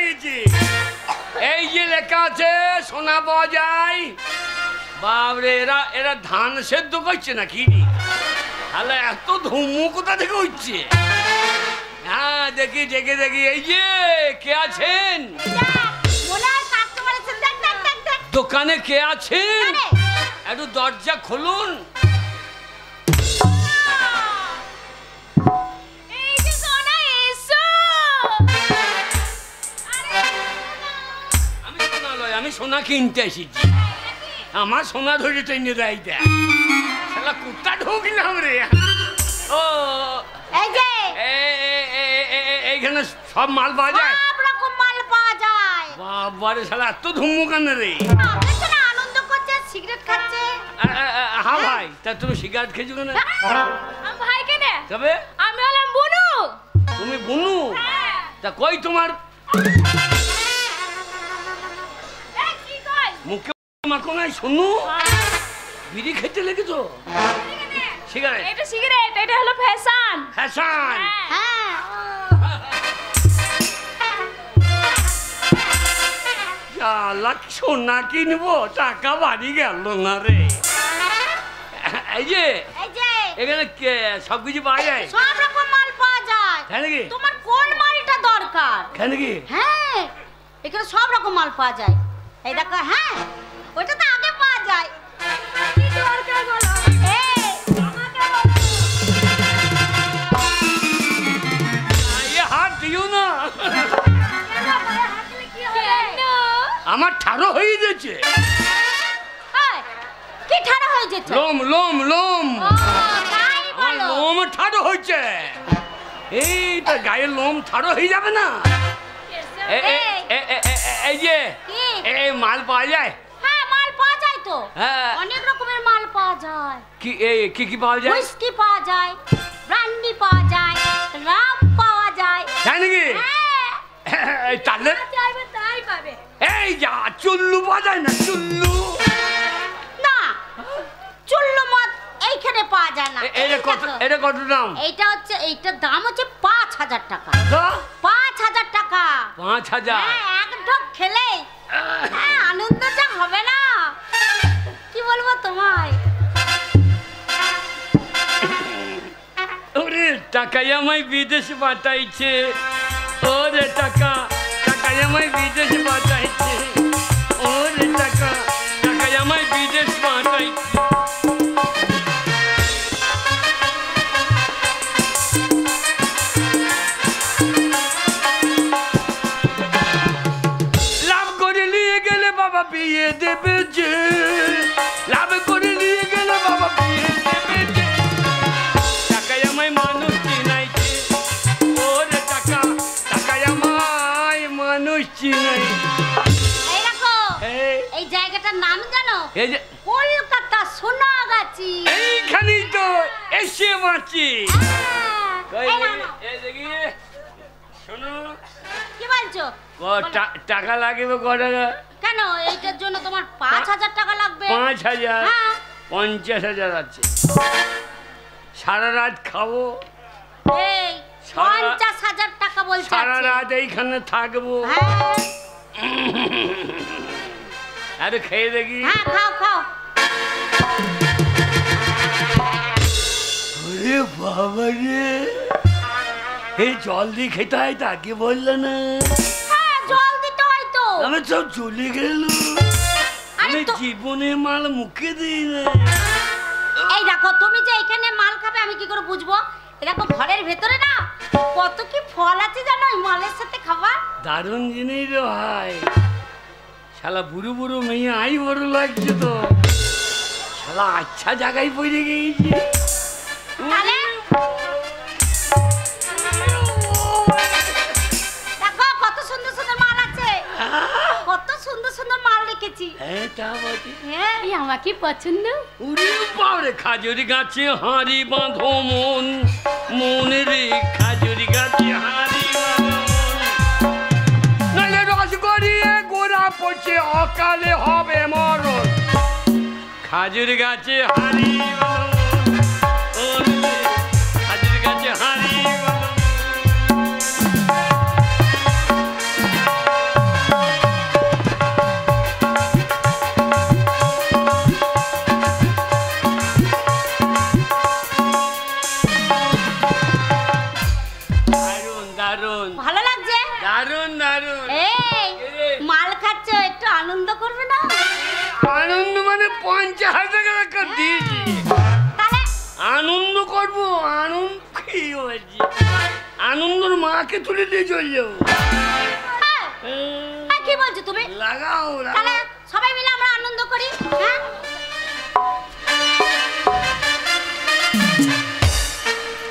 গেছি। এই যে লেখা আছে সোনা পাওয়া যায়। বাবরে এরা ধান সেদ্ধ করছে নাকি? তাহলে এত ধুমু কোথা থেকে হচ্ছে? হ্যাঁ দেখি দেখে দেখি। এই যে কে আছেন? দোকানে কে আছেন? একটু দরজা খুলুন। আমি সোনা কিনতে এসেছি। আমার সোনা ধরে টেনে দেয়। শালা কুত্তা ঢুকলাম রে। ও এইখানে সব মাল পাওয়া যায়? সব রকম মাল পাওয়া যায়। বাবারে শালা এত ধুমু কেন রে? আনন্দ করছে, সিগারেট খাচ্ছে। হ্যাঁ ভাই, তা তুমি সিগারেট খেয়েছো কেন? আমি ভাই কেন? তবে আমি হলাম বুনু। তুমি বুনু? তা কই তোমার মুখে মাখো নাই? শুনু বিড়ি খেতে লেগেছো? সিগারেট? এটা সিগারেট, এটা হলো ফ্যাশন। ফ্যাশন? হ্যাঁ। শালা সোনা কিনবো, টাকা বাড়ি গেল না রে। এই যে এখানে সবকিছু পাওয়া যায়? সব রকম মাল পাওয়া যায়। তাই নাকি? তোমার কোন মালটা দরকার? কেন কি? হ্যাঁ, এখানে সব রকম মাল পাওয়া যায়। এই দেখো, হ্যাঁ ওইটা তো আগে পাওয়া যায়। কি দরকার বলো? আমাকে বলো। হাত দিও না। আমার ঠাড়ো হয়ে যাচ্ছে। কি ঠাড়ো হয়ে যাচ্ছে? লোম লোম লোম। তাই বলো? লোম ঠাড়ো হয়েছে। এই তো গায়ের লোম ঠাড়ো হয়ে যাবে না? এই যে এই মাল পাওয়া যায়? হ্যাঁ মাল পাওয়া যায় তো। হ্যাঁ অনেক রকমের মাল পাওয়া যায়। কি কি পাওয়া যায়? হুইস্কি পাওয়া যায়, ব্র্যান্ডি পাওয়া যায়, রাম পাওয়া যায়। তাই নাকি? হ্যাঁ। তাহলে চাইবে তাই পাবে। এই যা চুল্লু পাওয়া যায় না? চুল্লু না, চুল্লু মদ এইখানে পাওয়া যায় না। এটা কত দাম? এইটার দাম হচ্ছে ৫,০০০ টাকা। ৫,০০০ টাকা। ৫,০০০? হ্যাঁ, এক ঢোক খেলে আনন্দ যা হবে না কি বলবো তোমায়। ওরে টাকাই আমায় বিদেশে পাঠাইছে। ওরে টাকাই আমায় বিদেশে পাঠাইছে। ওরে টাকাই আমায় বিদেশ পাঠাইছে। লাভ করে নিয়ে গেলে বাবা বিয়ে দেবে যে। লাভ করে নিয়ে গেলে বাবা বিয়ে দেবে যে। টাকাই আমায় মানুষ চিনাইছে। ওরে টাকাই আমায় মানুষ চিনাইছে। এই দেখো, এই জায়গাটার নাম জানো? কলকাতা সোনাগাছি। এইখানেই তো এসে বাঁচি। শোনো, কি বলছো? টাকা লাগবে ক টাকা? কেন, এইটার জন্য তোমার ৫,০০০ টাকা লাগবে। ৫,০০০? হ্যাঁ। ৫০,০০০ আছে। সারা রাত খাবো। এই ৫০,০০০ টাকা বলছো? সারা রাত এইখানে থাকবো। হ্যাঁ। আরে খেয়ে দেখি। হ্যাঁ খাও খাও। ওরে বাবা রে, এই জল দিয়ে খেতে হয়, তাকে বললো না? হ্যাঁ জল দিতে হয় তো। আমি সব চলে গেল। আমি জীবনে মাল মুখে দিই না। এই দেখো, তুমি যে এখানে মাল খাবে আমি কি করে বুঝবো? দেখো ঘরের ভেতরে না কত কি ফল আছে জানো এই মালের সাথে খাবার। দারুণ জিনিস রে ভাই। শালা বুড়ো বুড়ো মেয়ে আই বড় লাগছে তো। শালা আচ্ছা জায়গায় পড়ে গিয়েছে। দেখো কত সুন্দর সুন্দর মাল আছে। কত সুন্দর সুন্দর মাল রেখেছি। হ্যাঁ তা বটে। হ্যাঁ আমার কি পছন্দ। উড়ে বাবরে, খাজুরি গাছে হাঁড়ি বাঁধো মন, মনে রে খাজুরি গাছে হাঁড়ি বাঁধো মন। নালে রস গড়িয়ে গোড়া পচে অকালে হবে মরণ। খাজুরি গাছে হাঁড়ি বাঁধো মন, খাজুরি গাছে হাঁড়ি বাঁধো মন। আনন্দ করবে না? আনন্দ মানে 50,000 টাকা দিয়েছি, তাহলে আনন্দ করবো। আনন্দ কি হয়েছে? আনন্দর মাকে তুলে দিয়ে চলে যাবো। কি বলছো তুমি? লাগাও তাহলে সবাই মিলে আমরা আনন্দ করি। হ্যাঁ,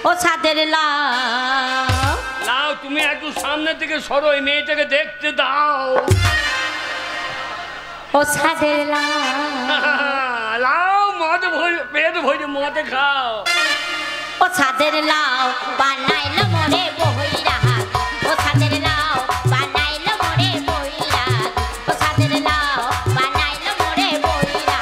ও ছাদের লাউ লাও, তুমি একটু সামনে থেকে সরো, এই মেয়েটাকে দেখতে দাও। ও ছাদের লাউ লাও, মদ পেট ভরে মদে খাও। ও ছাদের লাউ বানাইলো মোরে বহিরা, ও ছাদের লাউ বানাইলো মোরে বহিরা, ও ছাদের লাউ বানাইলো মোরে বহিরা।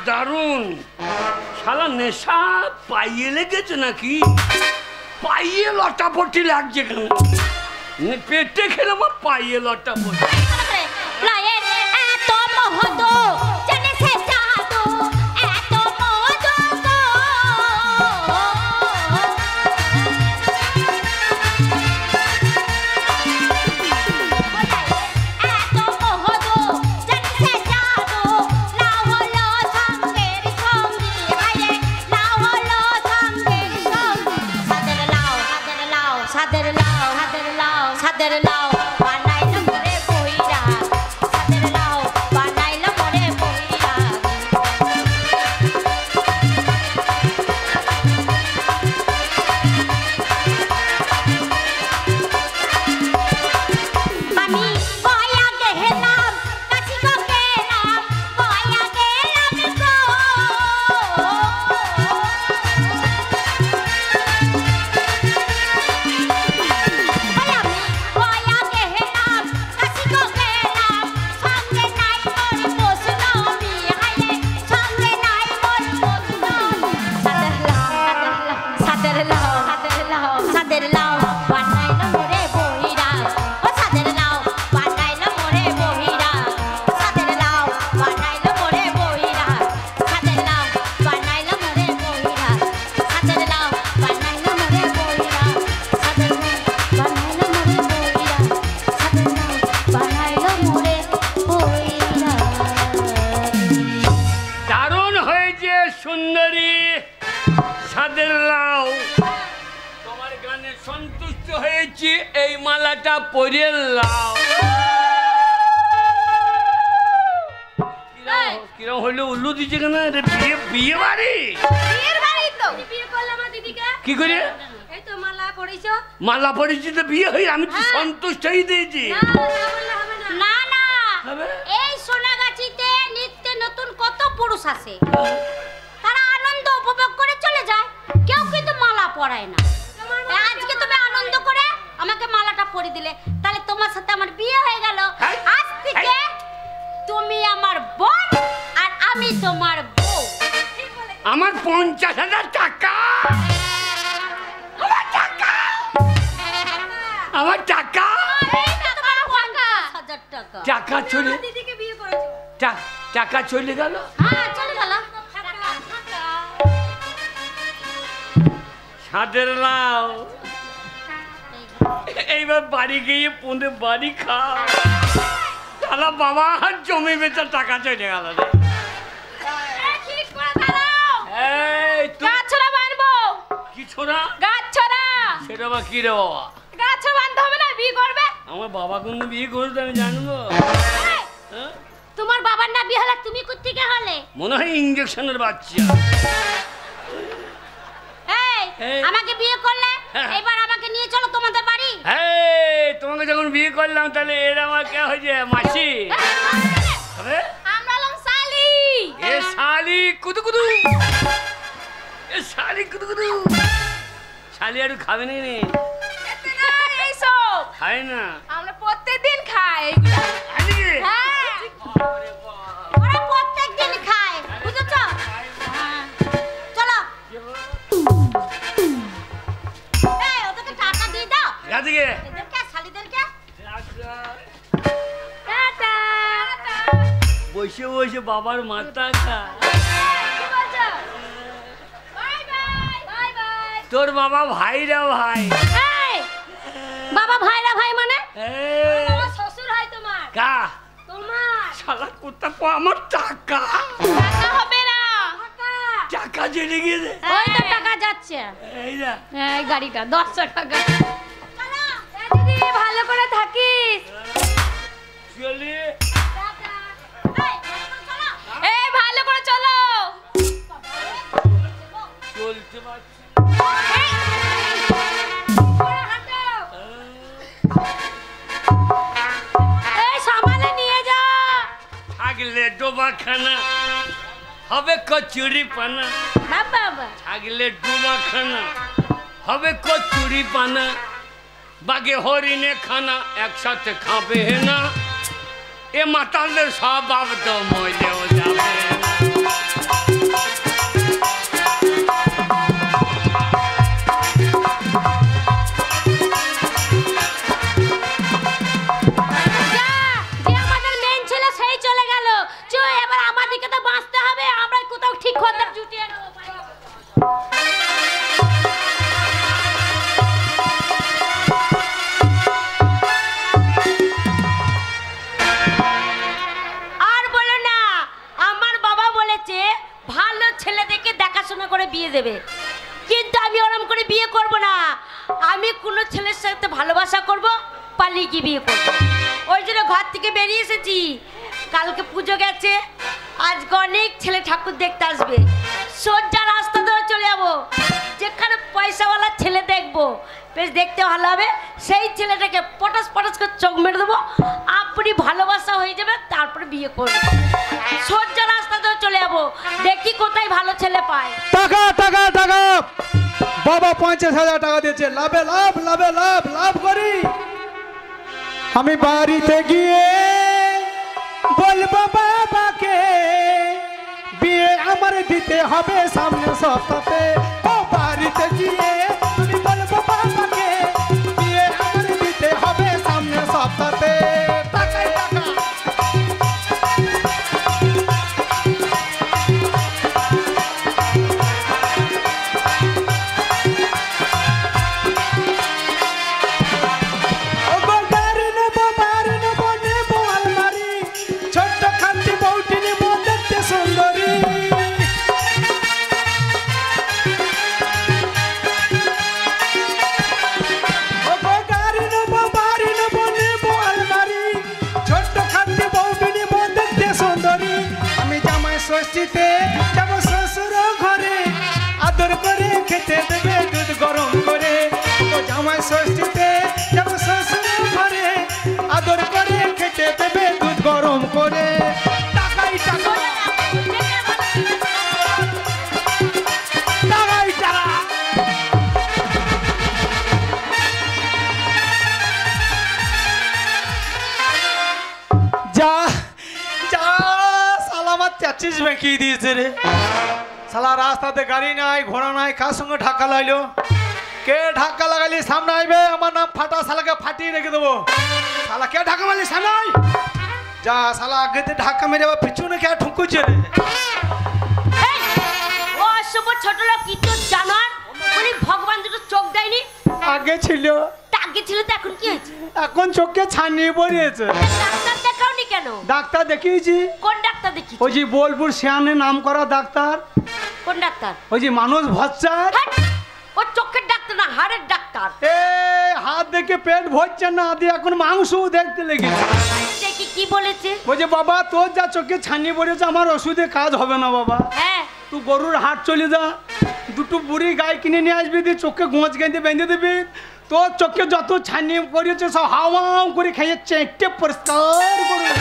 দারুণ শালা, নেশা পাইয়ে লেগেছে নাকি? পাইয়ে লটাপটি লাগছে কেন? পেটে খেলে আমার পাইয়ে লটাপটি। সন্তুষ্ট হয়েছি, এই মালাটা পরে লাও। কিরম হইলো? উল্লু দিচ্ছে কেন? বিয়ে বাড়ি কি করে মালা পড়েছি তো বিয়ে হয়ে? আমি তো সন্তুষ্ট হয়ে দিয়েছি। না না, এই সোনাগাছিতে নিত্য নতুন কত পুরুষ আছে, তারা আনন্দ উপভোগ করে চলে যায়, কেউ কিন্তু মালা পরায় না। আজকে তুমি আনন্দ করে আমাকে মালাটা পরিয়ে দিলে, তাহলে তোমার সাথে আমার বিয়ে হয়ে গেল। আজ থেকে তুমি আমার বোন আর আমি তোমার বউ। আমার 50,000 টাকা, আমার টাকা, আমার টাকা, টাকা চলে, টাকা চলে গেল। হ্যাঁ চলে গেল। ছাদের লাউ, এইবার বাড়ি গিয়ে পুঁতে বাড়ি খাও। তাহলে বাবা জমি বেচার টাকা চলে গেল। কি ছোড়া? গাছ ছড়া। সেটা বা কি রে বাবা? গাছ বাঁধতে হবে না, বিয়ে করবে। আমার বাবা কোন বিয়ে করবে আমি জানবো? আমার না বিয়ে হলে তুমি কোত্থেকে হলে? মনে হয় ইঞ্জেকশনের বাচ্চা। এই আমাকে বিয়ে করলে, এবার আমাকে নিয়ে চলো তোমাদের বাড়ি। তোমাকে যখন বিয়ে করলাম তাহলে এর আমার কে হয়েছে? মাসি। আমরা হলাম শালি। এ শালি কুদুকুদু, এ শালি কুদুকুদু। শালি আর খাবে না রে? এইসব খাই না, আমরা প্রত্যেকদিন খাই। হ্যাঁ, ওরা প্রত্যেকদিন খায়, বুঝেছো? চলো। এই ওদেরকে টাকা দিয়ে দাও। গাদিকে এদেরকে শালিদেরকে টাটা। বসে বসে বাবার মাথা খা। কি বলছো? Bye bye bye bye. তোর বাবা ভাইরা ভাই। এই বাবা ভাইরা ভাই মানে? বাবা শ্বশুর হয় তোমার। কা তোমার শালা কুত্তা পো আমার টাকা। টাকা হবে না। টাকা জেনে গিয়েছে। ওই তো টাকা যাচ্ছে। এই না এই গাড়িটা 10 টাকা। চলো দিদি ভালো করে থাকিস। চলে টাটা। এই চলো। এই ভালো করে চলো। চলতে পারছি। এই সামালে নিয়ে যা। থাকলে ডোবা খানা হবে কচুরি পানা। বাবা থাকলে ডোবা খানা হবে কচুরি পানা। বাগে হরিণে খানা একসাথে খাবে না। এ মাতালদের স্বভাব তো মইলেও যাবে না। যা, যে আমাদের মেন ছিল সেই চলে গেল। চো এবার আমাদেরকে তো বাঁচতে হবে। আমরা কোথাও ঠিক খদ্দের জুটিয়ে নেবো। আর বলো না, আমার বাবা বলেছে ভালো ছেলে দেখে দেখাশোনা করে বিয়ে দেবে, কিন্তু আমি ওরম করে বিয়ে করব না। আমি কোনো ছেলের সাথে ভালোবাসা করব, পালিয়ে গিয়ে বিয়ে করব। ওই জন্য ঘর থেকে বেরিয়ে এসেছি। কালকে পুজো গেছে, আজকে অনেক ছেলে ঠাকুর দেখতে আসবে। সোজা রাস্তা ধরে চলে যাবো, যেখানে পয়সাওয়ালা ছেলে দেখবো, বেশ দেখতে ভালো হবে, সেই ছেলেটাকে পটাস পটাস করে চোখ মেরে দেবো। আপনি ভালোবাসা হয়ে যাবে, তারপরে বিয়ে করবো। সোজা রাস্তা ধরে চলে যাবো, দেখি কোথায় ভালো ছেলে পায়। টাকা টাকা টাকা বাবা 50,000 টাকা দিয়েছে। লাভে লাভ, লাভে লাভ, লাভ করি। আমি বাড়িতে গিয়ে বলবো বাবাকে বিয়ে আমার দিতে হবে সামনে সপ্তাহে। ও বাড়িতে গিয়ে আমি বলবো বাবাকে বিয়ে আমার দিতে হবে সামনে সপ্তাহে। টাকাই টাকা। ষষ্ঠীতে যাব শ্বশুর ঘরে, আদর করে খেতে দেবে দুধ গরম করে। ও জামাই ষষ্ঠীতে যাব শ্বশুর ঘরে, আদর করে খেতে দেবে দুধ গরম করে। টাকাই টাকা, টাকাই টাকা। যা যা সালামাত চাচ্ছিস বেঁকি দিয়েছে রে। সালা রাস্তাতে গাড়ি নাই, ঘোড়া নাই, কার সঙ্গে ধাক্কা লাইলো? কে ধাক্কা লাগালি? সামনে আইবে, আমার নাম ফাটা, শালাকে ফাটিয়ে রেখে দেবো। শালা কে ধাক্কা মারলি? সামনে আয়। যা শালা আগেতে ধাক্কা মেরে আবার পিছনে কে ঠুকুছে রে? ও অসভ্য ছোট লোক, কি তো জানার উনি ভগবান দুটো চোখ দেয়নি? আগে ছিল, আগে ছিল তো, এখন কি হয়েছে? এখন চোখে ছানিয়ে পড়িয়েছে। ডাক্তার দেখাওনি কেন? ডাক্তার দেখিয়েছি। কোন ডাক্তার দেখি? ওই যে বোলপুর শিয়ানে নাম করা ডাক্তার। কোন ডাক্তার? ওই যে মানুষ ভচ্চার। ও চোখের ডাক্তার না, হাড়ের ডাক্তার। এ হাত দেখে পেট ভরছে না, দিয়ে এখন মাংস দেখতে লেগেছে। দেখি কি বলেছে? বলছে বাবা তোর যা চোখে ছানি পড়েছে আমার ওষুধে কাজ হবে না বাবা, হ্যাঁ তুই গরুর হাট চলে যা, দুটো বুড়ি গায়ে কিনে নিয়ে আসবি, দিয়ে চোখে গোঁচ গেঁদে বেঁধে দিবি, তোর চোখে যত ছানি পড়েছে সব হাওয়াও করে খেয়ে চেটে পরিষ্কার করবে।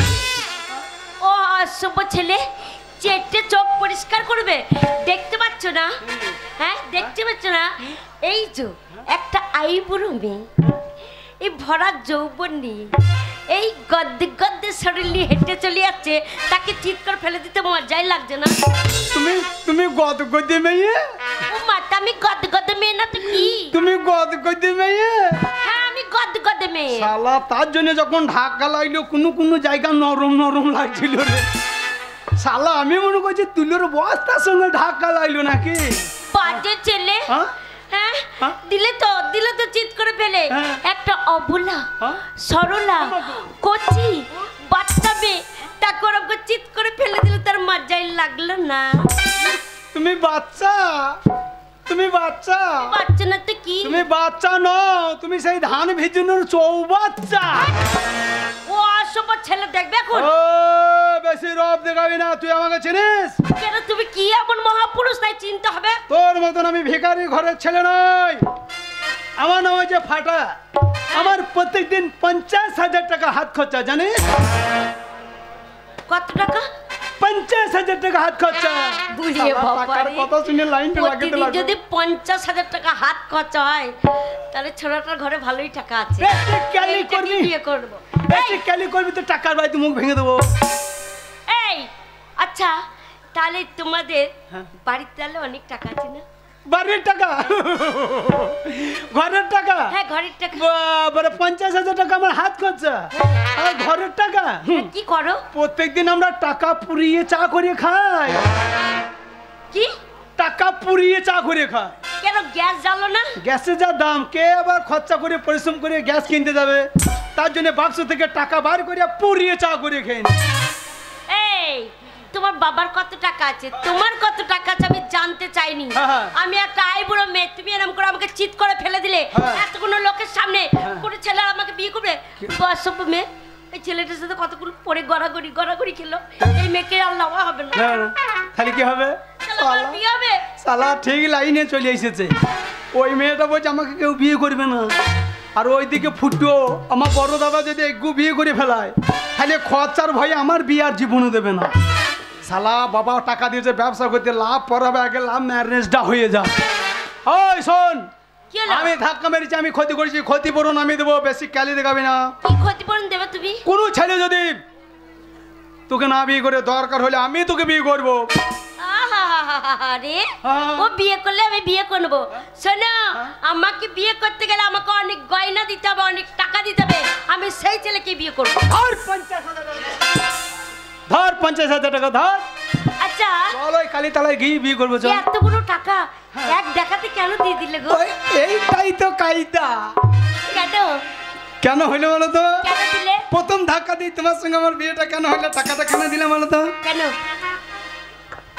ও অসভ্য ছেলে, চেটে চোখ পরিষ্কার করবে? দেখতে পাচ্ছ না? হ্যাঁ দেখতে পাচ্ছ না? এই যে একটা আইবুড়ো মেয়ে, এই ভরা যৌবন নিয়ে এই গদ্দে গদ্দে শরীর নিয়ে হেঁটে চলে যাচ্ছে, তাকে চিৎ করে ফেলে দিতে মজাই লাগছে না? তুমি গদ গদে মেয়ে? ও মাতা, আমি গদ্দে গদ্দে মেয়ে না তো কি? তুমি গদ গদে মেয়ে? হ্যাঁ আমি গদ্দে গদ্দে মেয়ে। শালা তার জন্য যখন ঢাকা লাগলো কোনো কোনো জায়গা নরম নরম লাগছিল রে। শালা আমি মনে করছি তুলোর বস্তার সঙ্গে ঢাকা লাগলো নাকি? বাজে ছেলে। হ্যাঁ হ্যাঁ দিলে তো চিৎ করে ফেলে। একটা অবলা সরলা কচি বাচ্চা মেয়ে, তাকে ওরকম চিৎ করে ফেলে দিলে তার মজাই লাগলো না? তুমি বাচ্চা, তুমি বাচ্চা বাচ্চা না তো কি? তুমি বাচ্চা নও, তুমি সেই ধান ভিজানোর চৌবাচ্চা। ও অসভ্য ছেলে, দেখবে এখন। ও বেশি রব দেখাবি না, তুই আমাকে চিনিস? কেন তুমি কি এমন মহাপুরুষ তাই চিনতে হবে? তোর মতন আমি ভিখারি ঘরের ছেলে নই, আমার নাম হচ্ছে ফাটা। আমার প্রত্যেকদিন 50,000 টাকা হাত খরচা, জানিস? কত টাকা? 50,000 টাকা হাত খরচা। বুঝিয়ে বাবারে, কথা শুনে লাইনটা লাগাতে প্রতিদিন লাগবে। যদি 50,000 টাকা হাত খরচা হয়, তাহলে ছোটটার ঘরে ভালোই টাকা আছে। ক্যালি এইটা করবি, কি বিয়ে করবো? বেশি ক্যালি করবি তো টাকার বাড়িতে মুখ ভেঙে দেবো। এই আচ্ছা, তাহলে তোমাদের বাড়িতে তাহলে অনেক টাকা আছে না? বাড়ির টাকা, ঘরের টাকা? হ্যাঁ ঘরের টাকা। বাবারে 50,000 টাকা আমার হাত খরচা, আর ঘরের টাকা? কি করো? প্রত্যেকদিন আমরা টাকা পুড়িয়ে চা করে খাই। কি টাকা পুড়িয়ে চা করে খাই? কেন গ্যাস জ্বালো না? গ্যাসের যা দাম, কে আবার খরচা করে পরিশ্রম করে গ্যাস কিনতে যাবে? তার জন্য বাক্স থেকে টাকা বার করে পুড়িয়ে চা করে খেয়ে নি। এই তোমার বাবার কত টাকা আছে, তোমার কত টাকা আছে আমি জানতে চাইনি। আমি একটা আইবুড়ো মেয়ে, তুমি এরকম করে আমাকে চিৎ করে ফেলে দিলে এতগুলো লোকের সামনে, কোনো ছেলে আমাকে বিয়ে করবে? অসভ্য মেয়ে, এই ছেলেটার সাথে কতগুলো পরে গড়াগড়ি খেলো, এই মেয়েকে আর নেওয়া হবে না। তাহলে কি হবে? বিয়ে হবে? শালা ঠিক লাইনে চলে এসেছে। ওই মেয়েটা বলছে আমাকে কেউ বিয়ে করবে না, আর ওইদিকে ফুটো আমার বড় দাদা যদি একটু বিয়ে করে ফেলায়, তাহলে খরচার ভয়ে আমার বিয়ে আর জীবনে দেবে না। শালা বাবা টাকা দিয়েছে ব্যবসা করতে, লাভ পড়াবে আগে লাভ ম্যারেজটা হয়ে যা। ওই শোন, আমি ধাক্কা মেরেছি, আমি ক্ষতি করেছি, ক্ষতিপূরণ আমি দেবো, বেশি ক্যালি দেখাবি না। কি ক্ষতিপূরণ দেবে তুমি? কোনো ছেলে যদি তোকে না বিয়ে করে, দরকার হলে আমি তোকে বিয়ে করবো। আরে ও বিয়ে করলে আমি বিয়ে করবো। শোনো, আমাকে বিয়ে করতে গেলে আমাকে অনেক গয়না দিতে হবে, অনেক টাকা দিতে হবে, আমি সেই ছেলেকে বিয়ে করবো। ধর 50,000 টাকা, ধর 50,000 টাকা ধর। আচ্ছা চলো ওই কালীতলায় গিয়ে বিয়ে করবো। চল। এতগুলো টাকা এক দেখাতে কেন দিয়ে দিলে গো? এইটাই তো কায়দা। কেন কেন হইলো বলো তো? কেন দিলে? প্রথম ধাক্কা দিই তোমার সঙ্গে আমার বিয়েটা কেন হইলো, টাকাটা কেন দিলে বলো তো? কেন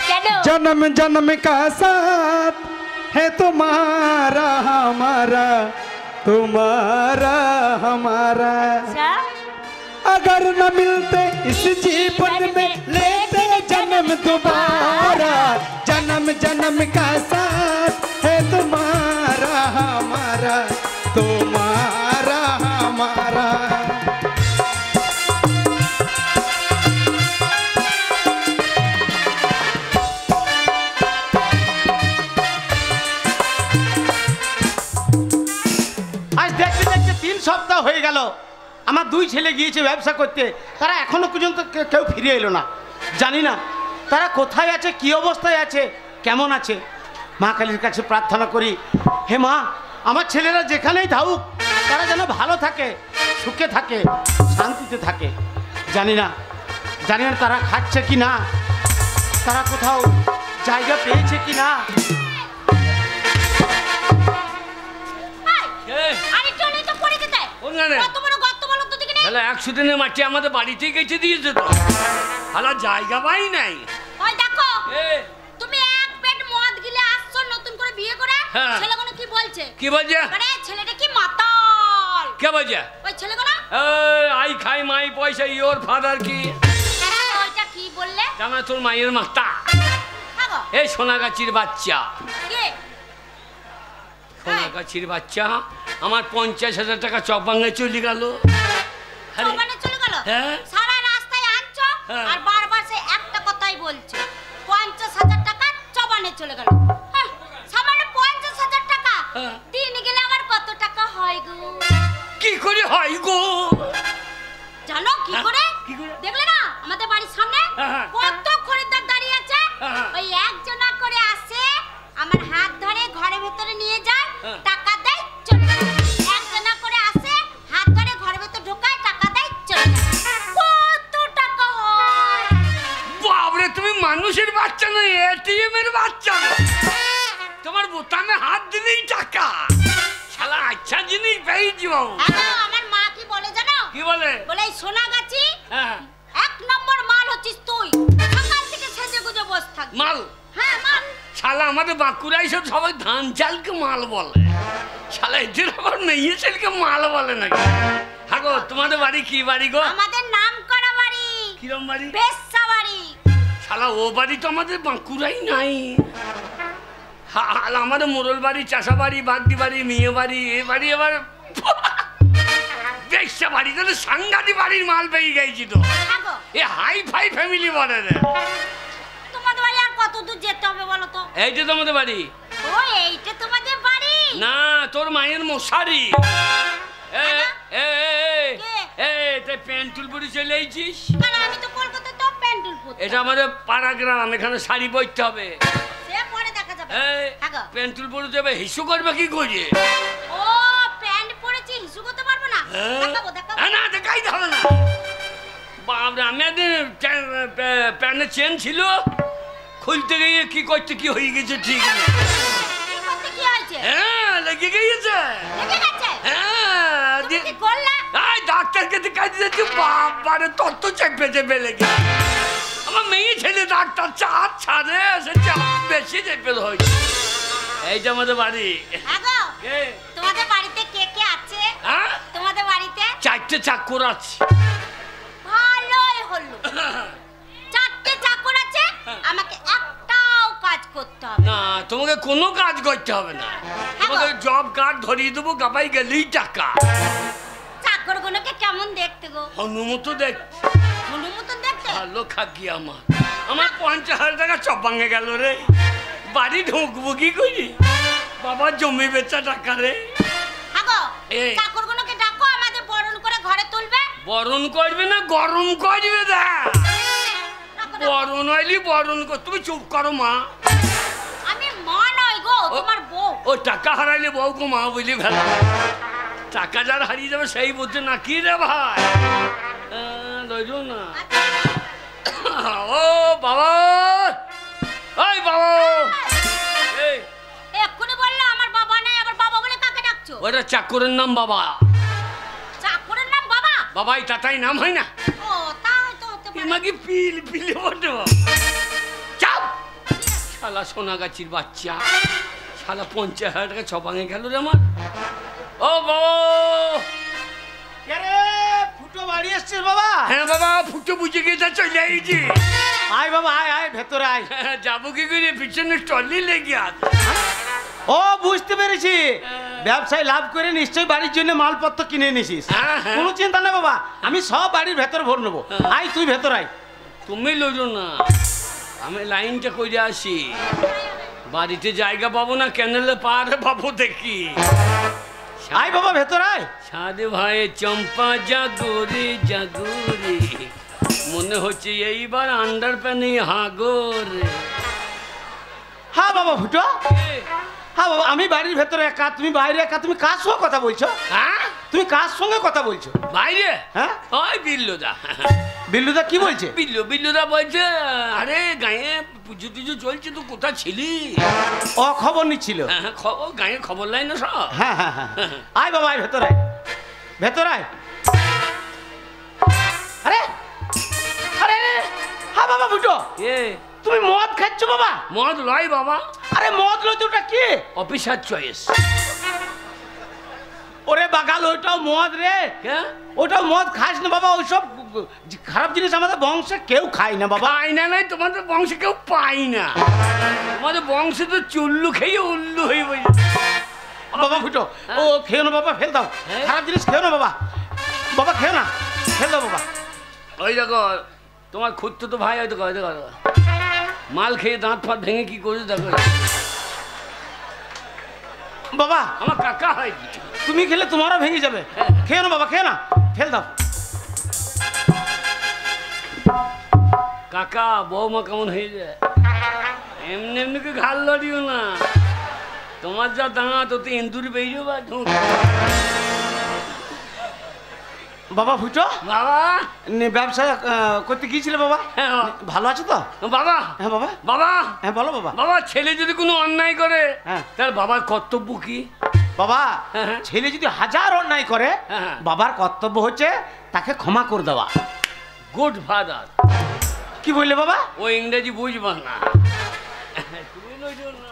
কেন? जन्म जन्म का साथ है तुम्हारा हमारा, तुम्हारा हमारा, अगर न मिलते इस जीवन में लेते जन्म दोबारा, जन्म जन्म का साथ है तुम्हारा हमारा, तुम्हारा हमारा। সপ্তাহ হয়ে গেল, আমার দুই ছেলে গিয়েছে ব্যবসা করতে, তারা এখনো পর্যন্ত কেউ ফিরে এলো না। জানি না তারা কোথায় আছে, কি অবস্থায় আছে, কেমন আছে। মা কালীর কাছে প্রার্থনা করি, হে মা, আমার ছেলেরা যেখানেই থাকুক তারা যেন ভালো থাকে, সুখে থাকে, শান্তিতে থাকে। জানি না তারা খাচ্ছে কি না, তারা কোথাও জায়গা পেয়েছে কি না। একশো দিনের মাটি আমাদের বাড়িতে গেছে দিয়েছে তো, হালা জায়গা পাই নাই। ওই দেখো, তুমি এক পেট মদ গিলে আসছো নতুন করে বিয়ে করে, ছেলেগুলো কি বলছে? কি বলছে? আরে ছেলেটা কি মাতাল। কে বলছে? ওই ছেলেগুলো আই খাই মাই পয়সা ইওর ফাদার কি ওইটা কি বললে? জানা তোর মায়ের মাতা থাকো। এই সোনাগাছির বাচ্চা কে? সোনাগাছির বাচ্চা আমার 50,000 টাকা চকবাঙ্গে চলে গেল। আরে, চৌবানে চলে গেল? হ্যাঁ। সারা রাস্তায় আনছো হ্যাঁ। আর বারবার সে একটা কথাই বলছে 50,000 টাকা চৌবানে চলে গেল। হ্যাঁ, সামান্য 50,000 টাকা হ্যাঁ। দিন গেলে আমার কত টাকা হয় গো? কি করে হয় গো? জানো কি হ্যাঁ, করে? কি করে? দেখলে না আমাদের বাড়ির সামনে হ্যাঁ। কত খরিদ্দার দাঁড়িয়ে আছে? হ্যাঁ। ওই একজনা করে আসে, আমার হাত ধরে ঘরের ভেতরে নিয়ে যায়, হ্যাঁ। টাকা দেয়, চলে যায়। একজনা করে আসে, হাত ধরে ঘরের ভেতর ঢোকায়, টাকা দেয়, চলে যায়। কত টাকা হয়? বাবরে তুমি মানুষের বাচ্চা না, এটিএম এর বাচ্চা। তোমার বোতামে হাত দিলেই টাকা। শালা আচ্ছা জিনিস পেয়েছি বাবু। হ্যালো, আমার মা কি বলে জানো? কি বলে? বলে এই সোনাগাছি হ্যাঁ, 1 নম্বর মাল হচ্ছিস তুই। সকাল থেকে সেজে গুজে বসে থাকবি। মাল। হ্যাঁ, মাল। শালা আমাদের বাঁকুড়ায় সব সবাই ধান চালকে মাল বলে। শালা এদের আবার মেয়ে ছেলেকে মাল বলে নাকি? হ্যাঁ গো, তোমাদের বাড়ি কি বাড়ি গো? আমাদের নাম করা বাড়ি, কিরম বাড়ি? বেশ্যা বাড়ি। শালা ও বাড়ি তো আমাদের বাঁকুড়াই নাই। আর আমাদের মোড়ল বাড়ি, চাষা বাড়ি, বাগদি বাড়ি, মেয়ে বাড়ি, এ বাড়ি আবার বেশ্যা বাড়ি। তাহলে সাংঘাতি বাড়ির মাল পেয়ে গেছি তো। হ্যাঁ গো, এ হাই ফাই ফ্যামিলি বলে রে। তোমাদের বাড়ি আর কত দূর যেতে হবে বলো তো? এইটা তোমাদের বাড়ি? ও, এইটা তোমাদের বাড়ি? না, তোর মায়ের মশারি। এ এ এ তুই প্যান্টুল পরে চলে এইছিস? কারণ আমি তো কলকাতায় তো প্যান্ডেল পরতাম। এটা আমাদের পাড়া গ্রাম, এখানে শাড়ি পরতে হবে। সে পরে দেখা যাবে। এই হ্যাঁ গো। প্যান্টুল পরে যাবে, হিসু করবে কি করে? ও, প্যান্ট পরেছি, হিসু করতে পারবো না? দেখাবো, দেখাবো। না দেখাই হবে না। বাবরে, আমি প্যান্টের চেন ছিল, খুলতে গিয়ে কি করতে কি হয়ে গেছে ঠিক নেই। এই করতে কি হয়েছে? হ্যাঁ, লেগে গিয়েছে। লেগে গেছে? হ্যাঁ, তুমি কি করলে? এই ডাক্তারকে দেখাতে যাচ্ছি, বাবারে তত চেপে চেপে লেগে। আমার মেয়ে ছেলে ডাক্তার চাপ ছাড়ে, সে চাপ বেশি চেপে হয়েছে। এই যে আমাদের বাড়ি। হ্যাঁ গো, কে? তোমাদের বাড়িতে কে কে আছে? হ্যাঁ, তোমাদের বাড়িতে 4টে চাকর আছে। ভালোই হলো। 4টে চাকর আছে, আমাকে একটাও কাজ করতে হবে না, তোমাকে কোনো কাজ করতে হবে না। তোমাকে জব কার্ড ধরিয়ে দেবো, গাবাই গেলেই টাকা। চাকরগুলোকে কেমন দেখতে গো? হনুমতো দেখ, হলুর মতন দেখতে? ভালো খাকি আমার। আমার 50,000 টাকা চপ ভাঙে গেল রে। বাড়ি ঢুকবো কি করি? বাবার জমি বেচা টাকা রে। হ্যাঁ গো, এই। চাকরগুলোকে ডাকো, আমাদের বরণ করে ঘরে তুলবে। বরণ করবে না গরম করবে? দা ডাকো, ডাকো। বরণ হইলি বরণ কর। তুমি চুপ করো মা। আমি মা নই গো, তোমার বউ। ও টাকা হারাইলে বউ গো মা বলি ভেলা। টাকা যার হারিয়ে যাবে সেই বুঝছে না কি রে ভাই? লইলো না। ও বাবা, ওই বাবা। এই, এক্ষুনি বললে আমার বাবা নাই, আবার বাবা বলে কাকে ডাকছো? ওটা চাকরের নাম বাবা। চাকরের নাম বাবা? বাবাই তাতাই নাম হয় না? ও, তা হয়তো হতে পারে। এমাকে পিল পিলে বটে। চাপ। শালা সোনাগাছির বাচ্চা। শালা 50,000 টাকা ছপাঙে গেল রে আমার। ও বাবা। রে ফুটো বাড়ি এসছিস বাবা? হ্যাঁ বাবা, ফুটো বুঝে গেছে, চলে আইছি। আয় বাবা, আয় আয়, ভেতরে আয়। যাবো কি করে? পিছনে টলি লেগে আছে। ও, বুঝতে পেরেছি, ব্যবসায় লাভ করে নিশ্চয়ই বাড়ির জন্য মালপত্র কিনে এনেছিস। হ্যাঁ, হ্যাঁ। কোনো চিন্তা না বাবা, আমি সব বাড়ির ভেতর ভর নেবো। আয় তুই ভেতর আয়। তুমি লইলো না, আমি লাইনটা করে আসি। বাড়িতে জায়গা পাবো না, ক্যানেলে পারে পাবো দেখি। আয় বাবা, ভেতর আয়। সাদে ভাই চম্পা জাগরে জাগরে, মনে হচ্ছে এইবার আন্ডার প্যানে হাগরে। হ্যাঁ বাবা ফুটো, হ্যাঁ বাবা, আমি বাড়ির ভেতরে একা, তুমি বাইরে একা। তুমি কার সঙ্গে কথা বলছো? হ্যাঁ, তুমি কার সঙ্গে কথা বলছো? বাইরে? হ্যাঁ, ওই বিল্লুদা। বিল্লুদা কি বলছে? বিল্লুদা বলছে, আরে গায়ে পুজো টুজো চলছে, তো কোথায় ছিলি? ও খবর নিচ্ছিল। হ্যাঁ, খবর গায়ে খবর লাই না সব। হ্যাঁ হ্যাঁ হ্যাঁ, আয় বাবা, আয় ভেতর আয়, ভেতর আয়। আরে আরে আরে, হ্যাঁ বাবা ফুটো, এ তুমি মদ খাচ্ছ বাবা? মদ লয় বাবা, আরে মদ লইতে ওটা কি? Officer choice. ওরে বাগাল ওইটাও মদ রে। কে? ওটাও মদ খাস না বাবা, ওইসব খারাপ জিনিস আমাদের বংশে কেউ খায় না বাবা। পাই না নাই, তোমাদের বংশে কেউ পাই না। তোমাদের বংশে তো চুল্লু খেয়ে উল্লু হয়ে বসে। বাবা ফুটো, ও খেও না বাবা, ফেল দাও। হ্যাঁ? খারাপ জিনিস খেও না বাবা, বাবা খেও না, ফেল দাও বাবা। ওই দেখো তোমার খুঁজতো তো ভাই, হয়তো দেখো মাল খেয়ে দাঁত ফাঁত ভেঙে কি করে দেখো। বাবা আমার কাকা হয়। তুমি খেলে তোমারও ভেঙে যাবে। খেও না বাবা, খেও না, ফেল দাও। কাকা বৌমা কেমন হয়ে যায়? এমনি এমনি কি ঘাল লড়িও না, তোমার যা দাঁত ওতে ইন্দুরি বেরিয়ে বা ঢুক। বাবা ফুটো, বাবা ব্যবসা করতে গিয়েছিলে বাবা? হ্যাঁ ভালো আছো তো? বাবা। হ্যাঁ বাবা। বাবা হ্যাঁ বলো বাবা। বাবা, ছেলে যদি কোনো অন্যায় করে হ্যাঁ। তার বাবার কর্তব্য কি? বাবা হ্যাঁ, হ্যাঁ। ছেলে যদি হাজার অন্যায় করে, হ্যাঁ। বাবার কর্তব্য হচ্ছে তাকে ক্ষমা করে দেওয়া। Good father. কি বললে বাবা? ও ইংরেজি বুঝবা না। তুমি বুঝো না।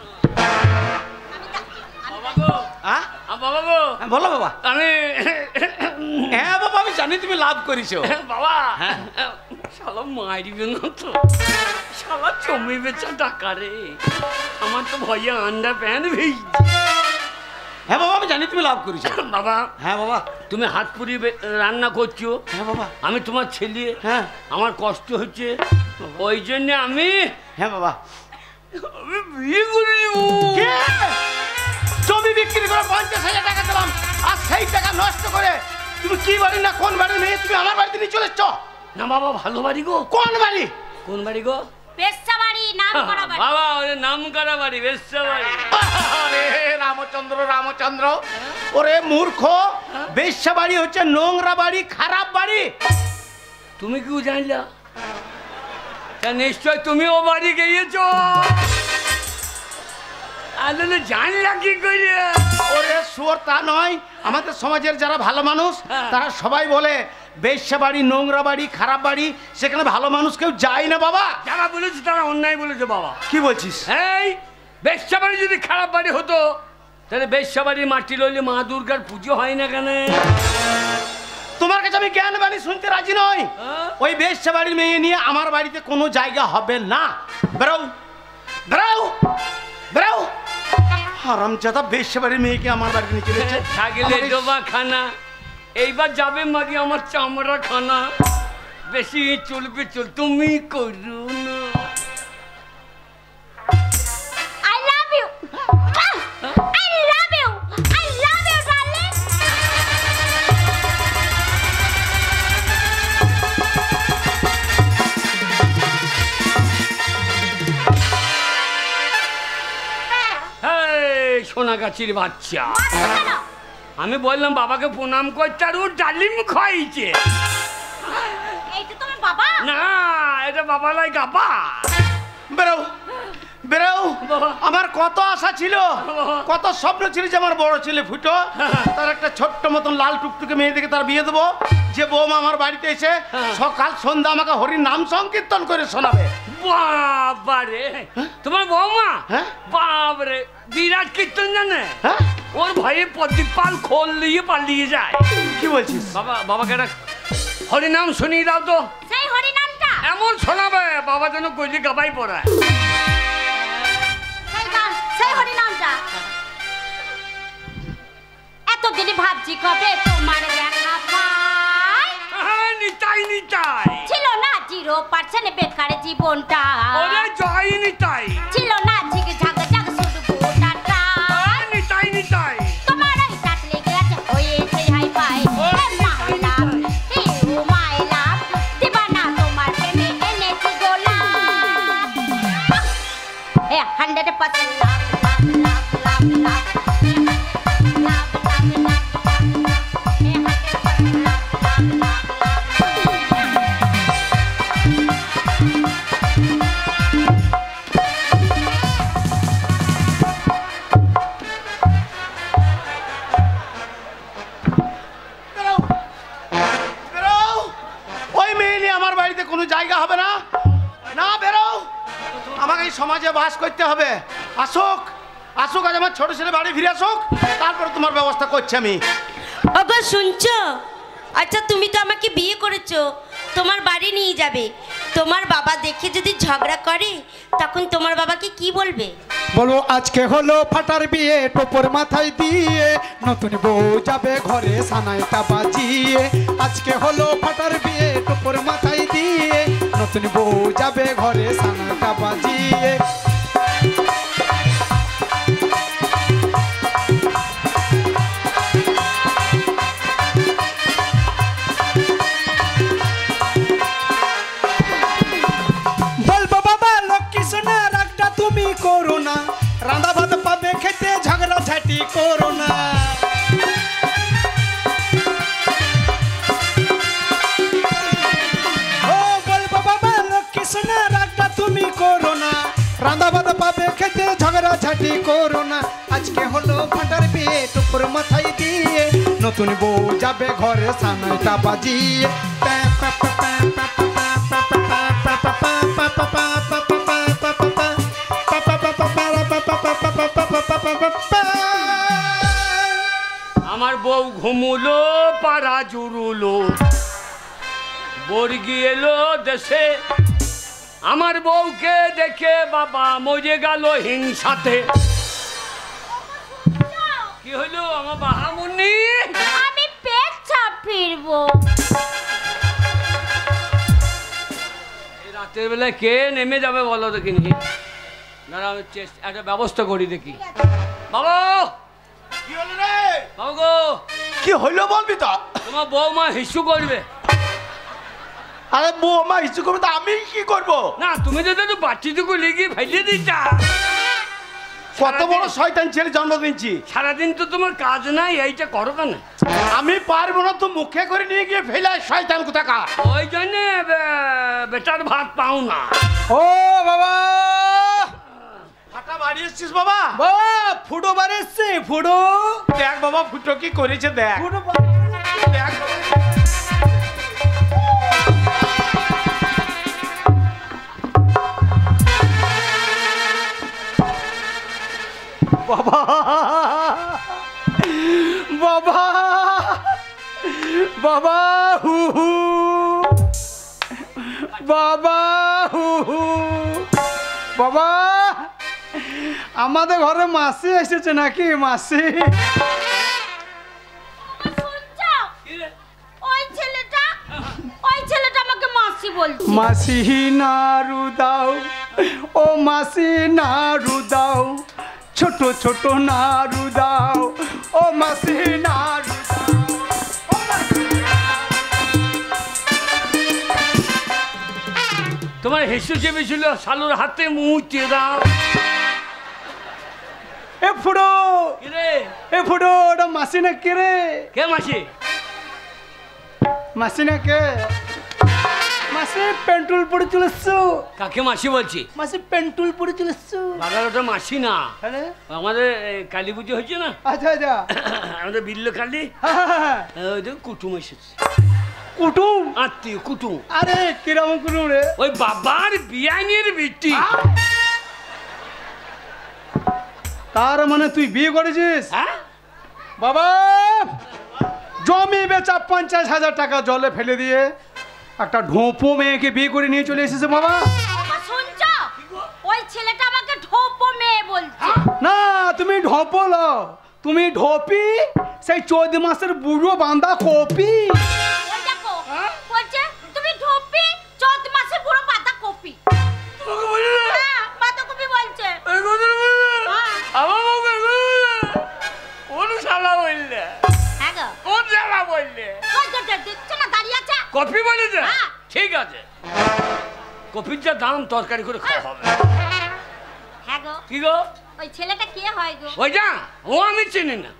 বাবা গো, হ্যাঁ বাবা গো, হ্যাঁ, বলো বাবা। আমি হ্যাঁ বাবা, আমি জানি তুমি লাভ করেছো। বাবা হ্যাঁ। শালা মারিবে না তো? শালা জমি বেচা টাকা রে, আমার তো ভয়ে আন্ডা প্যান ভেজছে। হ্যাঁ বাবা, আমি জানি তুমি লাভ করেছো। বাবা হ্যাঁ বাবা। তুমি হাত পুড়িয়ে রান্না করছো, হ্যাঁ বাবা। আমি তোমার ছেলে, হ্যাঁ আমার কষ্ট হচ্ছে, ওই জন্য আমি হ্যাঁ বাবা। বিয়ে করে নেবো। কে? জমি বিক্রি করে 50,000 টাকা দিলাম, আর সেই টাকা নষ্ট করে তুমি কি বাড়ি না কোন বাড়ি মেয়ে তুমি আমার বাড়িতে নিয়ে চলে এসছো? না বাবা, ভালো বাড়ি গো। কোন বাড়ি? কোন বাড়ি গো? পেশা বাড়ি, নাম করা বাড়ি। বাবা ওরে নাম করা বাড়ি, বেশ্যা বাড়ি। আরে রামচন্দ্র রামচন্দ্র, ওরে মূর্খ, বেশ্যা বাড়ি হচ্ছে নোংরা বাড়ি, খারাপ বাড়ি। তুমি কি জানলা? তা নিশ্চয় তুমি ও বাড়ি গিয়েছো। আরে জানলা কি করে? ওরে শুয়োর, তা নয়। আমাদের সমাজের যারা ভালো মানুষ হ্যাঁ। তারা সবাই বলে বেশ্যা বাড়ি, নোংরা বাড়ি, খারাপ বাড়ি, সেখানে ভালো মানুষ কেউ যায় না বাবা। যারা বলেছে তারা অন্যায় বলেছে বাবা। কি বলছিস? এই বেশ্যা বাড়ি যদি খারাপ বাড়ি হতো, তাহলে বেশ্যা বাড়ির মাটি লইলে মা দুর্গার পুজো হয় না কেন? তোমার কাছে আমি জ্ঞান বাণী শুনতে রাজি নই। হ্যাঁ? ওই বেশ্যা বাড়ির মেয়ে নিয়ে আমার বাড়িতে কোনো জায়গা হবে না। বেরো বেরো বেরো। হারামজাদা বেশ্যা বাড়ির মেয়েকে আমার বাড়িতে নিয়ে চলেছে। থাকলে ডোবা খানা, এইবার যাবে মাগি আমার চামড়া খানা। বেশি চলবে চল, তুমি করু না। I love you. I love you. I love you, darling. এই সোনাগাছির বাচ্চা, আমি বললাম বাবাকে প্রণাম করতে, আর ও ডালিম খাইছে। এইটা তোমার বাবা? না, এটা বাবা লাই গাবা। বেরো বেরো। বাবা। আমার কত আশা ছিল, বাবা। কত স্বপ্ন ছিল যে আমার বড় ছেলে ফুটো, তার একটা ছোট্ট মতন লাল টুকটুকে মেয়ে দেখে তার বিয়ে দেবো, যে বৌমা আমার বাড়িতে এসে সকাল সন্ধ্যা আমাকে হরির নাম সংকীর্তন করে শোনাবে। বাবারে, তোমার বৌমা? হ্যাঁ। বাবরে, বিরাট কীর্তন জানে। হ্যাঁ ওর ভয়ে প্রদীপ পাল খোল দিয়ে পালিয়ে যায়। কি বলছিস? বাবা, বাবাকে একটা হরিনাম শুনিয়ে দাও তো। সেই হরি নামটা? এমন শোনাবে বাবা যেন কইলি গাবাই পড়ায়। সেই হরি নামটা। এতদিন ভাবছি কবে তোমার দেখা পাই। হ্যাঁ, নিতাই নিতাই। ছিল না 0% বেকার জীবনটা। ওরে জয় নিতাই। ছিল না ঝিকঝাক ঝাক শুধু গোটাটা। হ্যাঁ, নিতাই নিতাই। তোমার ওই টাক লেগে আছে হয়েছে হাই ফাই। মাই লাভ, ও মাই লাভ, দিবানা তোমার প্রেমে এনেছি গোলাপ। 100% লাভ লাভ লাভ লাভ লাভ লাভ লাভ। বেরো বেরো। ওই মেয়ে নিয়ে আমার বাড়িতে কোনো জায়গা হবে না। না, বেরো। আমাকে এই সমাজে বাস করতে হবে। আসুক আসুক, আজ আমার ছোট ছেলে বাড়ি ফিরে আসুক, তারপরে তোমার ব্যবস্থা করছি আমি। ওগো শুনছো? আচ্ছা তুমি তো আমাকে বিয়ে করেছো, তোমার বাড়ি নিয়ে যাবে, তোমার বাবা দেখে যদি ঝগড়া করে তখন তোমার বাবাকে কি বলবে? বলো আজকে হলো ফাটার বিয়ে, টোপর মাথায় দিয়ে নতুন বউ যাবে ঘরে সানাইটা বাজিয়ে। আজকে হলো ফাটার বিয়ে, টোপর মাথায় দিয়ে নতুন বউ যাবে ঘরে সানাইটা বাজিয়ে। বলবো বাবা লক্ষ্মী সোনা রাগটা তুমি করো না, রাঁধা ভাত পাবে খেতে ঝগড়া ঝাঁটি করো না। ও বলবো বাবা লক্ষ্মী সোনা রাগটা তুমি করো না, রাঁধা ভাত পাবে খেতে ঝগড়া ঝাঁটি করো না। আজকে হলো ফাটার বিয়ে, টুপুর মাথায় দিয়ে নতুন বউ যাবে ঘরে সানাইটা বাজিয়ে। আমার বউ ঘুমুলো পাড়া জুড়ুলো, বর্গি এলো দেশে, আমার বউকে দেখে বাবা মরে গেল হিংসাতে। কি হইলো আমার বাহামুনি? আমি পেচ্ছাপ ফিরবো। এই রাতের বেলায় কে নেমে যাবে বলো দেখিনি? দাঁড়া আমি একটা ব্যবস্থা করি দেখি। বাবা কি হলো রে? বাবা গো, কি হইলো বলবি তো? তোমার বৌমা হিসু করবে। আরে বৌমা ইচ্ছু করবে তো আমি কি করবো? না তুমি তো একটু বাচ্চিটুকু লিখি ফেলে দিতা। কত বড় শয়তান ছেলে জন্ম দিয়েছি। সারাদিন তো তোমার কাজ নাই, এইটা করো কেন? আমি পারবো না তো, মুখে করে নিয়ে গিয়ে ফেলে শয়তান কোথাকা। ওই জন্য বেটার ভাত পাও না। ও বাবা, ফাটা বাড়ি এসছিস বাবা? বাবা ফুটো বার এসছে, ফুটো দেখ বাবা ফুটো কি করেছে দেখ। ফুটো দেখ বাবা, বাবা, বাবা হু হু, বাবা হু হু, বাবা আমাদের ঘরে মাসি এসেছে নাকি? মাসি শুনছো? ওই ছেলেটা আমাকে মাসি বলছে। মাসি নাড়ু দাও, ও মাসি নাড়ু দাও, ছোট ছোট নাড়ু দাও, ও মাসি নাড়ু দাও, ও মাসি তোমার হিসু চেপেছিল শালুর হাতে মুহূর্তে দাও। এ ফুটো, কিরে এ ফুটো, ওটা মাসি না কে রে? কে মাসি? মাসি না কে? মাসি পেন্টুল পরে চলেছো। কাকে মাসি বলছি? মাসি পেন্টুল পরে চলেছো। বাবার ওটা মাসি না, হ্যাঁ আমাদের কালী পুজো হয়েছে না, আচ্ছা আচ্ছা, আমাদের বিল্ল কালী, হ্যাঁ, হ্যাঁ, হ্যাঁ। ওই দেখো কুটুম এসেছে। কুটুম? আত্মীয় কুটুম। আরে কিরকম কুটুম রে? ওই বাবার বিয়ানির বিটি। তার মানে তুই বিয়ে করেছিস? হ্যাঁ বাবা জমি বেচা 50,000 টাকা জলে ফেলে দিয়ে একটা ঢোপো মেয়েকে বিয়ে করে নিয়ে চলে এসেছে বাবা। বাবা শুনছো? ওই ছেলেটা আমাকে ঢোপো মেয়ে বলছে। না তুমি ঢোপো লও, তুমি ঢোপি, সেই 14 মাসের বুড়ো বাঁধা কপি। ওই দেখো বলছে তুমি ঢোপি, 14 মাসে পুরো পাতা কপি। তোমাকে বলি না? হ্যাঁ বাঁধাকপি বলছে। এই কথা বলি না? হ্যাঁ। আমার বউকে এই কথা বলি না? কোন শালা বললে? হ্যাঁ গো। কোন শালা বললে? ওই তো দেখছো না দাঁড়িয়ে আছে। কফি বলেছে? হ্যাঁ। ঠিক আছে, কফির যা দাম তরকারি করে খাওয়া হবে। হ্যাঁ গো। কি গো? ওই ছেলেটা কে হয় গো? ওই যা, ও আমি চিনি না,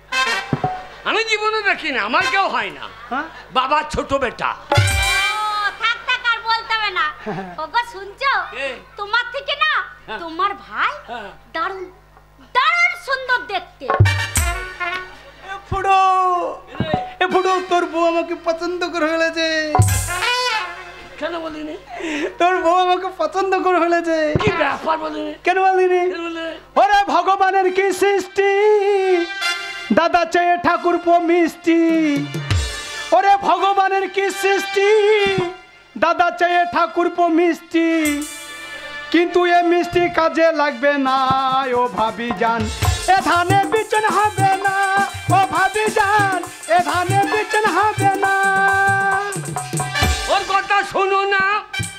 আমি জীবনে দেখি না, আমার কেউ হয় না। হ্যাঁ? বাবার ছোট বেটা। ও থাক থাক আর বলতে হবে না। ওগো শুনছো? কে? তোমার থেকে না হ্যাঁ। তোমার ভাই হ্যাঁ। দারুণ দারুণ সুন্দর দেখতে। এ ফুটো, এ ফুটো, তোর বউ আমাকে পছন্দ করে ফেলেছে। কেন বলিনি? তোর বউ আমাকে পছন্দ করে ফেলেছে। কি ব্যাপার বলিনি? কেন বলিনি? কেন বলিনি? ওরে ভগবানের কি সৃষ্টি, দাদা চেয়ে ঠাকুরপো মিষ্টি, ওরে ভগবানের কি সৃষ্টি। দাদা চেয়ে ঠাকুরপো মিষ্টি, কিন্তু এ মিষ্টি কাজে লাগবে না। ও ভাবি যান এ ধানে বিচন হবে না, ও ভাবি যান এ ধানে বিচন হবে না। ওর কথা শোনো না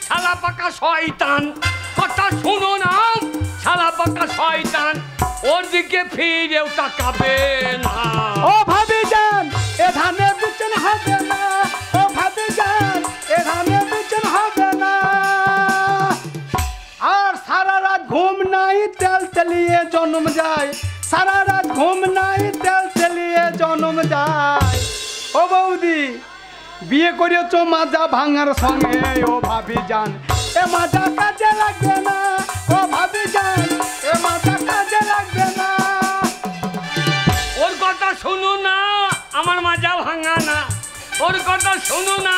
শালা পাকা শয়তান, কথা শোনো না শালা পাকা শয়তান, ওর দিকে ফিরেও তাকাবে না। ও ভাবি যান এ ধানে বিচন হবে না, ও ভাবি যান এ ধানে বিচন হবে না। আর সারা রাত ঘুম নাই তেল তেলিয়ে জন্ম যায়, সারা রাত ঘুম নাই তেল তেলিয়ে জন্ম যায়। ও বৌদি বিয়ে করেছো মাজা ভাঙার সঙ্গে, ও ভাবি যান এ মাজা কাজে লাগবে না, ও ভাবি যান এ মাজা কাজে লাগবে না। ওর কথা শোনো না আমার মাজা ভাঙা না, ওর কথা শোনো না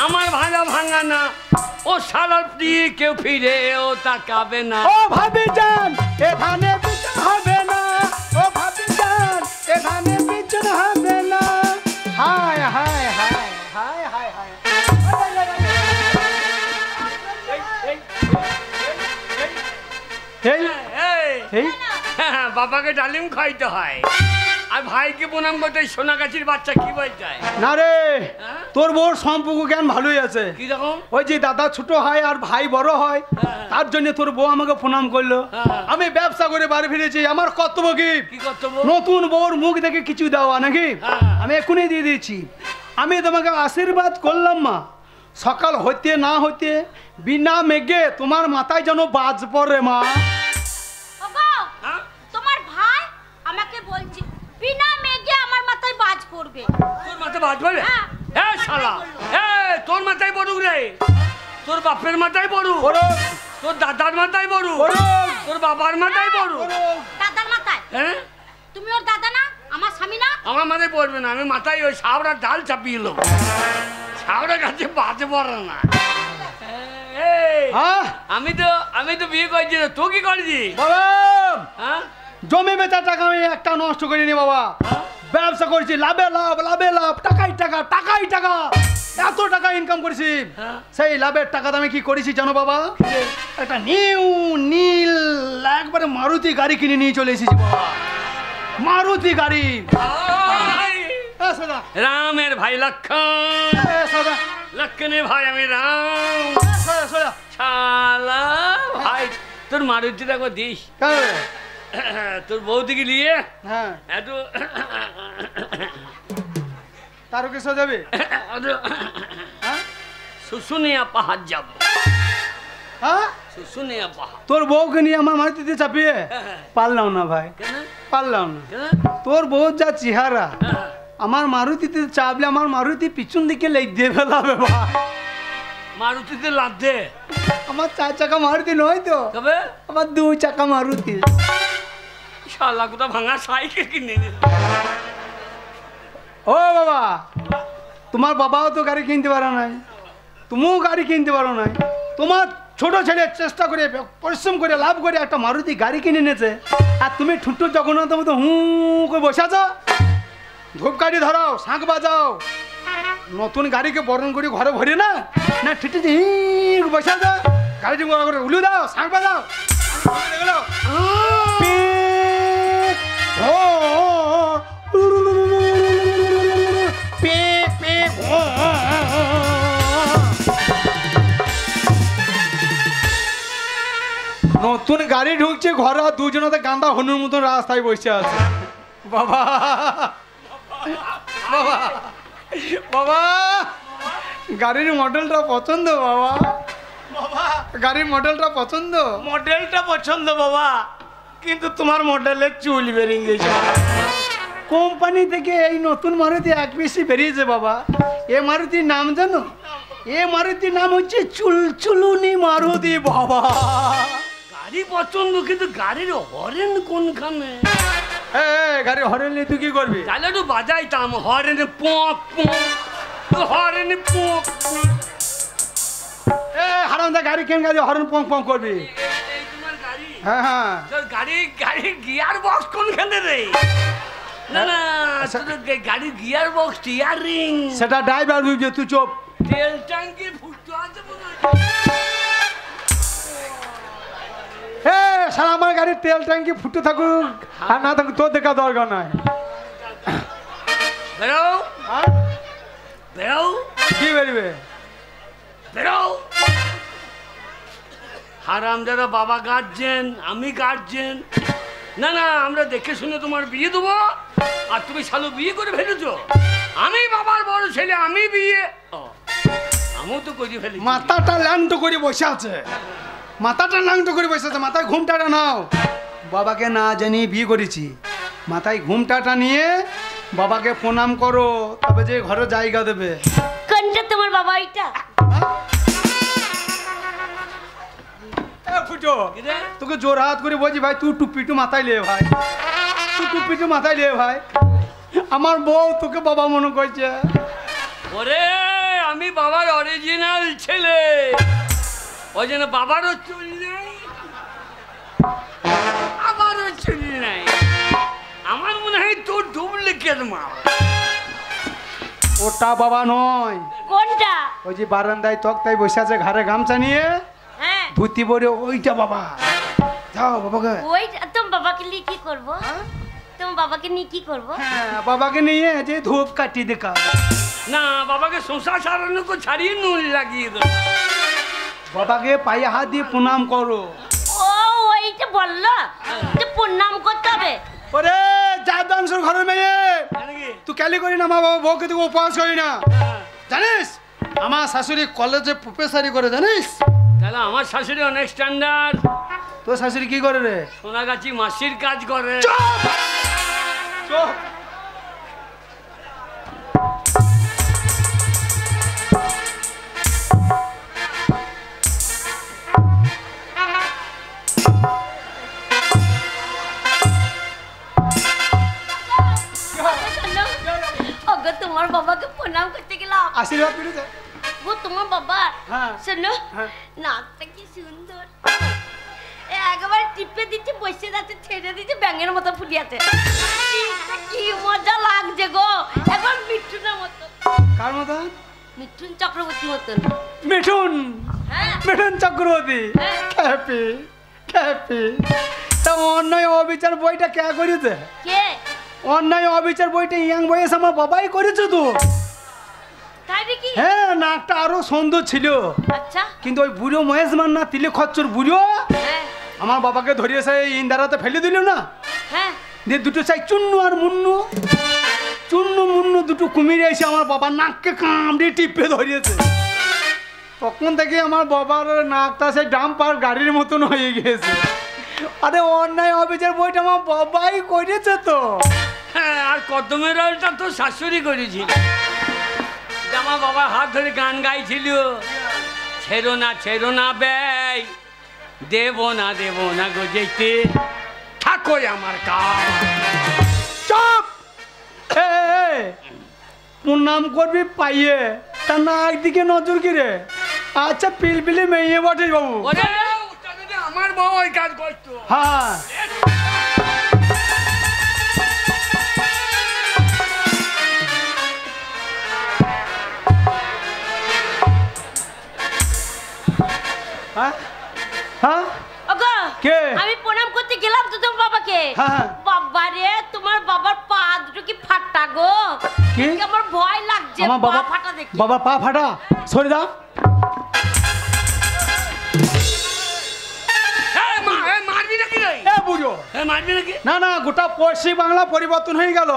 আমার ভাজা ভাঙা না, ও শালার দিয়ে কেউ ফিরেও তাকাবে না। ও ভাবি যান এ ধানে বিচন হবে না, ও ভাবি যান এ ধানে বিচন হবে না। হায় হায় হায় হায় হায় হায়। এই এই, এই হ্যাঁ, বাবাকে ডালিম খাইতে হয় আর ভাইকে প্রণাম করতে হয়। সোনাগাছির বাচ্চা কি বলতে হয়? না রে, হ্যাঁ? তোর বউর সম্পর্ক জ্ঞান ভালোই আছে। কি রকম? ওই যে দাদা ছোট হয় আর ভাই বড় হয়, হ্যাঁ। তার জন্য তোর বউ আমাকে প্রণাম করলো। হ্যাঁ। আমি ব্যবসা করে বাড়ি ফিরেছি, আমার কর্তব্য কি? কি কর্তব্য? নতুন বউর মুখ দেখে কিছু দেওয়া নাকি? হ্যাঁ। আমি এখনই দিয়ে দিয়েছি। আমি তোমাকে আশীর্বাদ করলাম মা, সকাল হইতে না হইতে বিনা মেঘে তোমার মাথায় যেন বাজ পড়ে মা। ওগো, হ্যাঁ? তোমার ভাই আমাকে বলছে বিনা মেঘে আমার মাথায় বাজ পড়বে। তোর মাথায় বাজ পড়বে? হ্যাঁ। এ শালা, এ তোর মাথায় পড়ুক রে, তোর বাপের মাথায় পড়ুক, বড় তোর দাদার মাথায় পড়ুক, বড় তোর বাবার মাথায় পড়ুক। দাদার মাথায়? হ্যাঁ, তুমি ওর দাদা না, আমার স্বামী না? আমার মাথায় পড়বে না, আমি মাথায় ওই সাবড়ার ডাল চাপিয়ে নেবো। সাবড়া গাছে বাজে পড়ে না। এই, হ্যাঁ আমি তো বিয়ে করেছি, তো কি করেছি? বাবা, হ্যাঁ, জমি বেচার টাকা আমি একটা নষ্ট করিনি বাবা, ব্যবসা করেছি, লাভে লাভ, লাভে লাভ, টাকাই টাকা, টাকাই টাকা, এত টাকা ইনকাম করেছি। হ্যাঁ। সেই লাভের টাকাতে আমি কি করেছি জানো বাবা? একটা নীল একবারে মারুতি গাড়ি কিনে নিয়ে চলে এসেছি বাবা, মারুতি গাড়ি। আয়, এ সদা, রামের ভাই লক্ষণ, এ সদা, লক্ষণের ভাই আমি রাম। সদা, সদা। শালা ভাই, তোর মারুতিটা একবার দিস, হ্যাঁ, তোর বৌদিকে নিয়ে হ্যাঁ, একটু তারও কিছু যাবে? হ্যাঁ, শুশুনিয়া পাহাড় যাবো, হ্যাঁ, শুশুনিয়া পাহাড়। তোর বউকে নিয়ে আমার মারুতিতে চাপিয়ে পারলাম না ভাই, কেন? পারলাম না। কেন? তোর বউ যা চেহারা, আমার মারুতিতে চাপলে আমার মারুতি পিছন দিকে লেগ দিয়ে ফেলাবে ভাই। মারুতিতে লাদ দে। আমার 4 চাকা মারুতি নয় তো, তবে আমার 2 চাকা মারুতি। শালা কোথা ভাঙা সাইকেল কিনে নিল। ও বাবা, তোমার বাবাও তো গাড়ি কিনতে পারো নাই, তুমিও গাড়ি কিনতে পারো নাই, তোমার ছোট ছেলে চেষ্টা করে পরিশ্রম করে লাভ করে একটা মারুতি গাড়ি কিনে নিয়েছে, আর তুমি ঠুট্টু জগন্নাথ মতো হু করে বসে আছো। ধূপকাঠি ধরাও, শাঁখ বাজাও, নতুন গাড়িকে বরণ করে ঘরে ভরে না না ঠিটি বসে আছো, গাড়িটি করে উলু দাও, শাঁখ বাজাও। নতুন গাড়ি ঢুকছে ঘরে, আর দুজনতে গান্দা হনুর মতন রাস্তায় বসে আছে। বাবা বাবা বাবা, গাড়ির মডেলটা পছন্দ বাবা, গাড়ির মডেলটা পছন্দ। মডেলটা পছন্দ বাবা, কিন্তু তোমার মডেলের চুল বেরিয়ে গেছে। কোম্পানি থেকে এই নতুন মারুতি 1 পিসি বেরিয়েছে বাবা। এ মারুতির নাম জানো? এ মারুতির নাম হচ্ছে চুলচুলুনি মারুতি বাবা। গাড়ি পছন্দ, কিন্তু গাড়ির হরেন কোনখানে? গাড়ি হরেন নিয়ে তুই কি করবি? তাহলে একটু বাজাইতাম, হরেনে পক পক, হরেনে পক পক। হারামদা গাড়ি কেন গাড়ি হরেন পং পং করবি? এই তোমার গাড়ি? হ্যাঁ হ্যাঁ, তোর গাড়ি গিয়ার বক্স কোনখানে রে? না না, গাড়ির গিয়ার বক্স টিয়ারিং সেটা ড্রাইভার বুঝবে, তুই চুপ। তেল ট্যাঙ্কি ফুটো আছে মনে হয়। এ সারা আমার গাড়ির তেল ট্যাঙ্কি ফুটে থাকুক আর না থাকুক তোর দেখা দরকার নাই। বেরো হ্যাঁ? বেরো কি বেরবে? বেরো। হারামজাদা বাবা গার্জেন, আমি গার্জেন। না না, আমরা দেখে শুনে তোমার বিয়ে দেবো, আর তুমি শালু বিয়ে করে ফেলেছো। আমি বাবার বড় ছেলে, আমি বিয়ে আমিও তো করে ফেলি। মাথাটা ল্যাংট করে বসে আছে, মাথাটা ল্যাংট করে বসে আছে। মাথায় ঘুমটাটা নাও। বাবাকে না জানিয়ে বিয়ে করেছি, মাথায় ঘুমটাটা নিয়ে বাবাকে প্রণাম করো, তবে যে ঘরে জায়গা দেবে। কোনটা তোমার বাবা? ওইটা ফুটো, তোকে জোর হাত করে বলছি ভাই, তুই টুপিটু মাথায় লে ভাই, তুই টুপিটু মাথায় লে ভাই। আমার বউ তোকে বাবা মনে করছে। ওরে আমি বাবার অরিজিনাল ছেলে, ওই জন্য বাবারও চুল নেই আমারও চুল নেই। আমার মনে হয় তোর ডুপ্লিকেট মা। ওটা বাবা নয়। কোনটা? ওই যে বারান্দায় তক্তায় বসে আছে ঘাড়ে গামছা নিয়ে, হ্যাঁ ধুতি পরে, ওইটা বাবা। যাও বাবাকে। ওইটা তোমার বাবাকে নিয়ে কি করবো? তোমার বাবাকে নিয়ে কি করবো? হ্যাঁ, বাবাকে নিয়ে যে ধূপ কাটি দেখা। না, বাবাকে শোষা সারানোকে ছাড়িয়ে নুন লাগিয়ে দেবো। বাবাকে পায়ে হাত দিয়ে প্রণাম করো। ও ওইটা বললো যে প্রণাম করতে হবে। ওরে জাদাংশের ঘরের মেয়ে, তুই ক্যালি করি না, মা বাবা বউকে তুই উপহাস করি না, জানিস? আমার শাশুড়ি কলেজে প্রফেসরি করে, জানিস? তাহলে আমার শাশুড়ি অনেক স্ট্যান্ডার্ড। তোর শাশুড়ি কি করে রে? সোনাগাছি মাসির কাজ করে। চুপ। ওগো তোমার বাবাকে প্রণাম করতে গেলাম। আশীর্বাদ করে দে। ও তোমার বাবা, হ্যাঁ। শোনো হ্যাঁ। নাকটা কি সুন্দর, একবার টিপে দিচ্ছে, বসে যাচ্ছে, ছেড়ে দিচ্ছে, ব্যাঙের মতো ফুটিয়াছে। কি মজা লাগছে গো, একবার মিঠুনের মতো। কার মতো? মিঠুন চক্রবর্তী মতন। মিঠুন, হ্যাঁ মিঠুন চক্রবর্তী। হ্যাঁ। Happy happy. তা অন্যায় অবিচার বইটা কে করেছে? কে? অন্যায় অবিচার বইটা ইয়াং বয়স আমার বাবাই করেছে তো। তাই নাকি? হ্যাঁ, নাকটা আরো সুন্দর ছিল, আচ্ছা। কিন্তু ওই বুড়ো মহেশ মান না, তিলে খচ্চর বুড়ো হ্যাঁ আমার বাবাকে ধরিয়ে সেই ইন্দারাতে ফেলে দিল না। হ্যাঁ দিয়ে দুটো চাই চুন্নু আর মুন্নু, চুন্নু মুন্নু দুটো কুমিরে এসে আমার বাবার নাককে কামড়ে টিপে ধরিয়েছে। তখন থেকে আমার বাবার নাকটা সেই ডাম্পার গাড়ির মতন হয়ে গিয়েছে। আরে অন্যায় অবিচার বইটা আমার বাবাই করেছে তো। হ্যাঁ, আর কদমের রলটা তো শাশুড়ি করেছিল। আমার বাবা হাত ধরে গান গাইছিল, ছেড়ো না ব্যয়, দেব না গো যেতে থাকো আমার কাজ। চুপ। প্রণাম করবি পাইয়ে, তা না একদিকে নজর কিরে। আচ্ছা, পিলপিলি মেয়ে বটে বাবু। ওরে আমার বউ ওই কাজ করতো। হ্যাঁ, হ্যাঁ হ্যাঁ। ওগো কে? আমি প্রণাম করতে গেলাম তো তোমার বাবাকে। হ্যাঁ। বাবা রে, তোমার বাবার পা দুটো কি ফাটা গো? কি? আমার ভয় লাগছে, আমার পা বাবা ফাটা দেখে। বাবার পা ফাটা, সরে দাও। মারবি নাকি রে? এ বুড়ো, মারবি নাকি? না না, গোটা পশ্চিম বাংলা পরিবর্তন হয়ে গেল।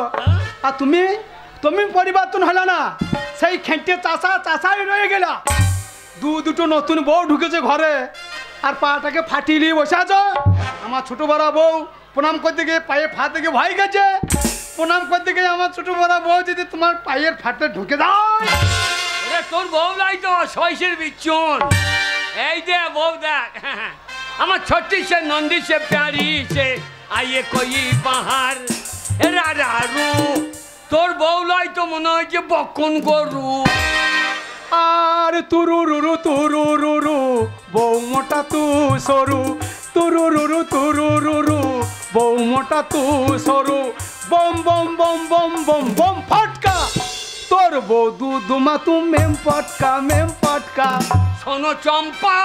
আর তুমি পরিবর্তন হলো না, সেই খেঁটে চাষাই রয়ে গেলা। দুটো নতুন বউ ঢুকেছে ঘরে, আর পাটাকে ফাটিয়ে নিয়ে বসে আছো। আমার ছোট বড় বউ প্রণাম করতে গিয়ে পায়ে ফাটে গিয়ে ভয় গেছে। প্রণাম করতে গিয়ে আমার ছোট বড় বউ যদি তোমার পায়ের ফাটে ঢুকে যায়। তোর বউ লাই তো সইসের বিচ্ছন। এই দে বউ দেখ, আমার छोटी से नंदी से प्यारी से आइए कोई बाहर रारू। তোর বউ লাই তো মনে হয় যে বকন গরু। আর তুরু বউ মোটা তু সরু, তুরু বউ মোটা তু সরু, বম বম বম বম বম বম ফটকা তোর বউ দুমা তুম মেম ফটকা শোনো চম্পা,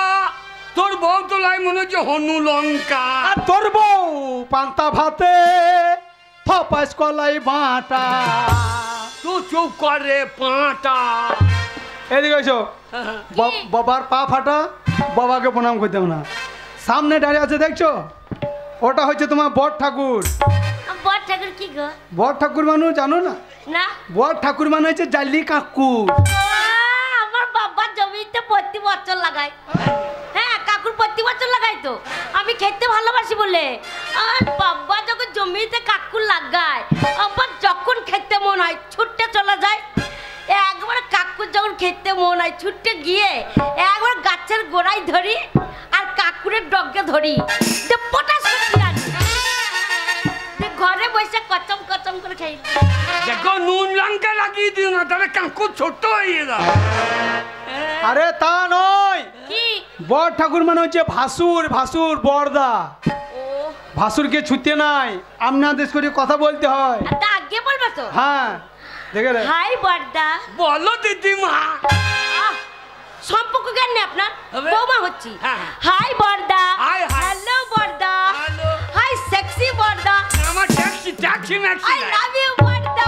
তোর বউ তো লাই মনে হচ্ছে হনু লঙ্কা। আর তোর বউ পান্তা ভাতে ফপাস কলাই বাটা। তুই চুপ করে পাঁটা। এদিকে এসো। বাবার পা ফাটা, বাবাকে প্রণাম করতে না। সামনে দাঁড়িয়ে আছে দেখছো, ওটা হচ্ছে তোমার বট ঠাকুর। বড় ঠাকুর কি গো? বট ঠাকুর মানুষ জানো না? না। বট ঠাকুর মানে হচ্ছে জালি কাকুর। আমার বাবা জমিতে প্রতি বছর লাগায়। হ্যাঁ, কাকুর প্রতি বছর লাগাই তো। আমি খেতে ভালোবাসি বলে আর বাবা যখন জমিতে কাকুর লাগায়, আবার যখন খেতে মন হয় ছুটতে চলে যায়। একবার কাকুর যখন খেতে মন হয় ছুটতে গিয়ে একবার গাছের গোড়ায় ধরি আর কাকুরের ডগকে ধরি, যে পটাশ করে আনি, যে ঘরে বসে কচম কচম করে খাই। দেখো নুন লঙ্কা লাগিয়ে দিও না, তাহলে কাকু ছোট হয়ে যাবে। আরে তা নয়, কি বট ঠাকুর মানে হচ্ছে ভাসুর বর্দা। ভাসুরকে ছুটতে নাই, আপনাদের করে কথা বলতে হয়। তা আগে বলবে তো। হ্যাঁ দেখে রে। হাই বর্দা। বলো দিদিমা। সম্পর্ক জ্ঞান নেই আপনার? হবে? বৌমা হচ্ছি। হ্যাঁ। হাই বর্দা। Hi, hi. হ্যালো বর্দা। হ্যালো। হাই সেক্সি বর্দা। আমার taxi maxi I love you বর্দা।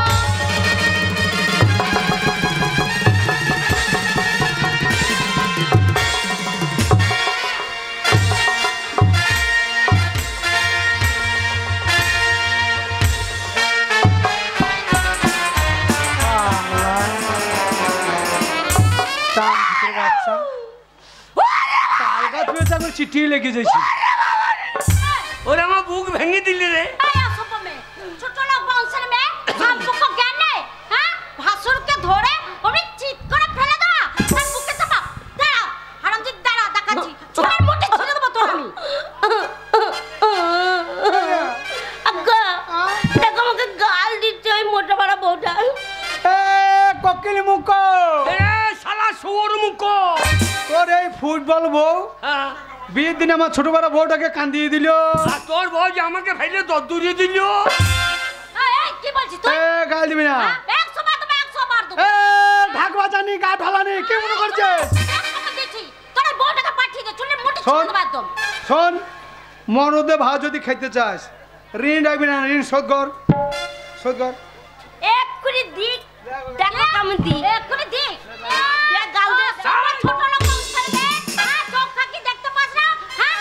চিঠি লেগে যাইছি। ওরে আমার বুক ভেঙে দিলি রে। আই আসব মে ছোট লোক বংশের মে সম্পর্ক জ্ঞান নেই। হ্যাঁ, ভাসুরকে ধরে ওরে চিৎ করে ফেলে দাও, তার বুকে চাপা। দাঁড়াও হারামজাদি, দাঁড়া দেখাচ্ছি। চুলের মুঠি ছিঁড়ে দেবো তোর আমি। আজ্ঞা, দেখো আমাকে গাল দিচ্ছে ওই মোটা বড় বউটা। ককিল মুখ, এ শালা শুয়োর মুখো। তোর এই ফুটবল বউ হ্যাঁ। বিয়ের দিনে আমার ছোট বড় বউটাকে কান্দিয়ে দিল। আর তোর বউ যে আমাকে ফেলে দৌড়িয়ে দিল। এই কি বলছিস তুই? গাল দিবি না। 100 বার দেবো, 100 বার দেবো। ঢাক বাজানি গা ঢালানি কি মনে করছিস? 100 বার দিচ্ছি। তোর এই বউটাকে পাঠিয়ে দে, চুলের মুঠি শোন। ছিঁড়ে দেবো একদম। শোন, মরদে ভাত যদি খেতে চাস ঋণ রাখবি না, ঋণ শোধ কর। এক্ষুনি দিক, দেখো কেমন দিক। এক্ষুনি দিক। দেখ গাল দে। আমার ছোট লোক বংশের মেয়ে। হ্যাঁ, চোখ থাকি দেখতে পাস না? হ্যাঁ?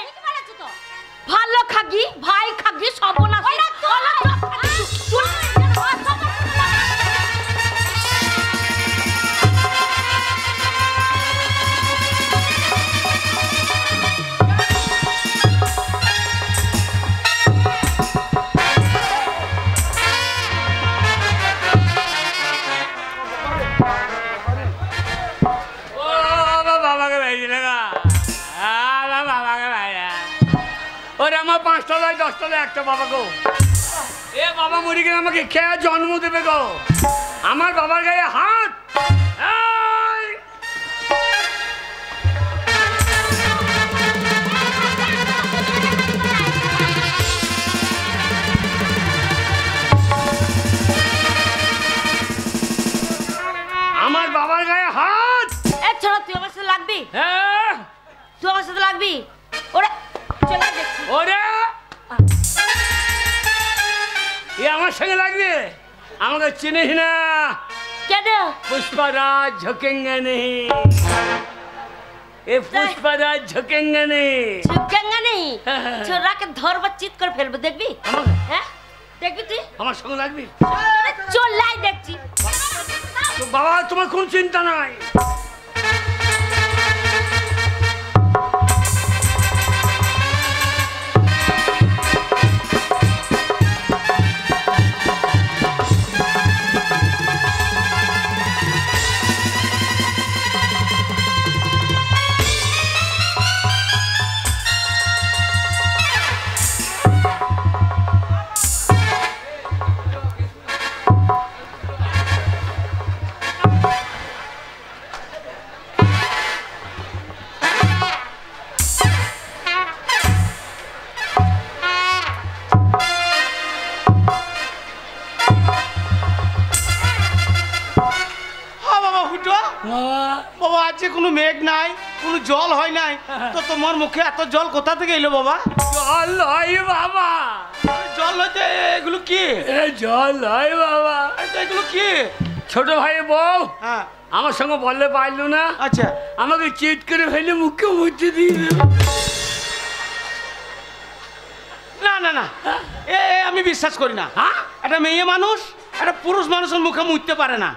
ঠিক বলেছি তো। ভালো খাগি, ভাই খাগি, সর্বনাশ। ওরে আমার 5 তলায় 10 তলায় একটা বাবা গো। এ বাবা মরে গেলে আমাকে খেয়ে জন্ম দেবে গো। আমার বাবার গায়ে হাত। এই! আমার বাবার গায়ে হাত। এ ছোড়া, তুই আমার সাথে লাগবি? হ্যাঁ তুই আমার সাথে লাগবি? ওরে চলে দেখছি। ওরে এ আমার সঙ্গে লাগবে? আমাকে চিনিস না? কেন? पुष्पराज झुकेंगे नहीं, ये पुष्पराज झुकेंगे नहीं। झुकेंगे नहीं? ছোড়াকে ধরবা চিৎ করে ফেলবো, দেখবি? হ্যাঁ দেখবি তুই? আমার সঙ্গে লাগবি? চল লাই দেখছি। তো বাবা তোমার কোন চিন্তা নাই। বাবা বাবা আজকে কোনো মেঘ নাই, কোনো জল হয় নাই, তো তোমার মুখে এত জল কোথা থেকে এলো বাবা? জল নয় বাবা, জল হচ্ছে এগুলো কি? এ জল নয় বাবা, এগুলো কি? ছোট ভাই বউ হ্যাঁ আমার সঙ্গে বললে পারলো না, আচ্ছা আমাকে চিট করে ফেলে মুখে মুছে দিয়ে দিল। না না না, আমি বিশ্বাস করি না। হ্যাঁ একটা মেয়ে মানুষ একটা পুরুষ মানুষের মুখে মুছতে পারে না।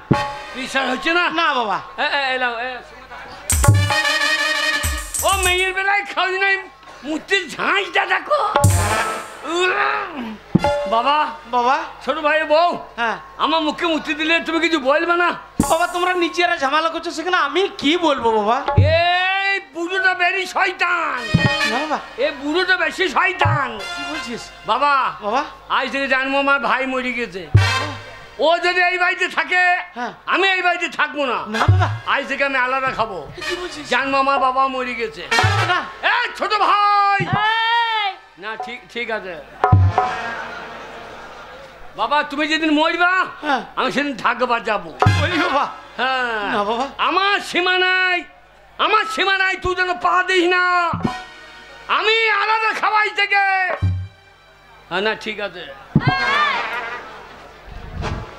বিশ্বাস হচ্ছে না? না বাবা। ও মেয়ের বেলায় খাওয়া নাই মুখে ঝাঁঝটা দেখো। বাবা বাবা ছোট ভাই বউ হ্যাঁ আমার মুখে মুছে দিলে তুমি কিছু বলবে না? বাবা তোমরা নিজেরা ঝামেলা করছো, সেখানে আমি কি বলবো বাবা? এই বুড়োটা বেশি শয়তান। না বাবা, এই বুড়োটা বেশি শয়তান। কি বলছিস বাবা বাবা? আজ থেকে জানবো আমার ভাই মরে গেছে। ও যদি এই বাড়িতে থাকে হ্যাঁ। আমি এই বাড়িতে থাকবো না। না বাবা, আজ থেকে আমি আলাদা খাবো। কি বলছিস? জানবো আমার বাবা মরে গেছে। না এ ছোট ভাই এই, না ঠিক ঠিক আছে বাবা, তুমি যেদিন মরবা হ্যাঁ। আমি সেদিন থাকবা যাবো। বলি বাবা। হ্যাঁ না বাবা। আমার সীমা নাই, আমার সীমা নাই, তুই যেন পা দিস না। আমি আলাদা খাওয়াই থেকে। হ্যাঁ না ঠিক আছে।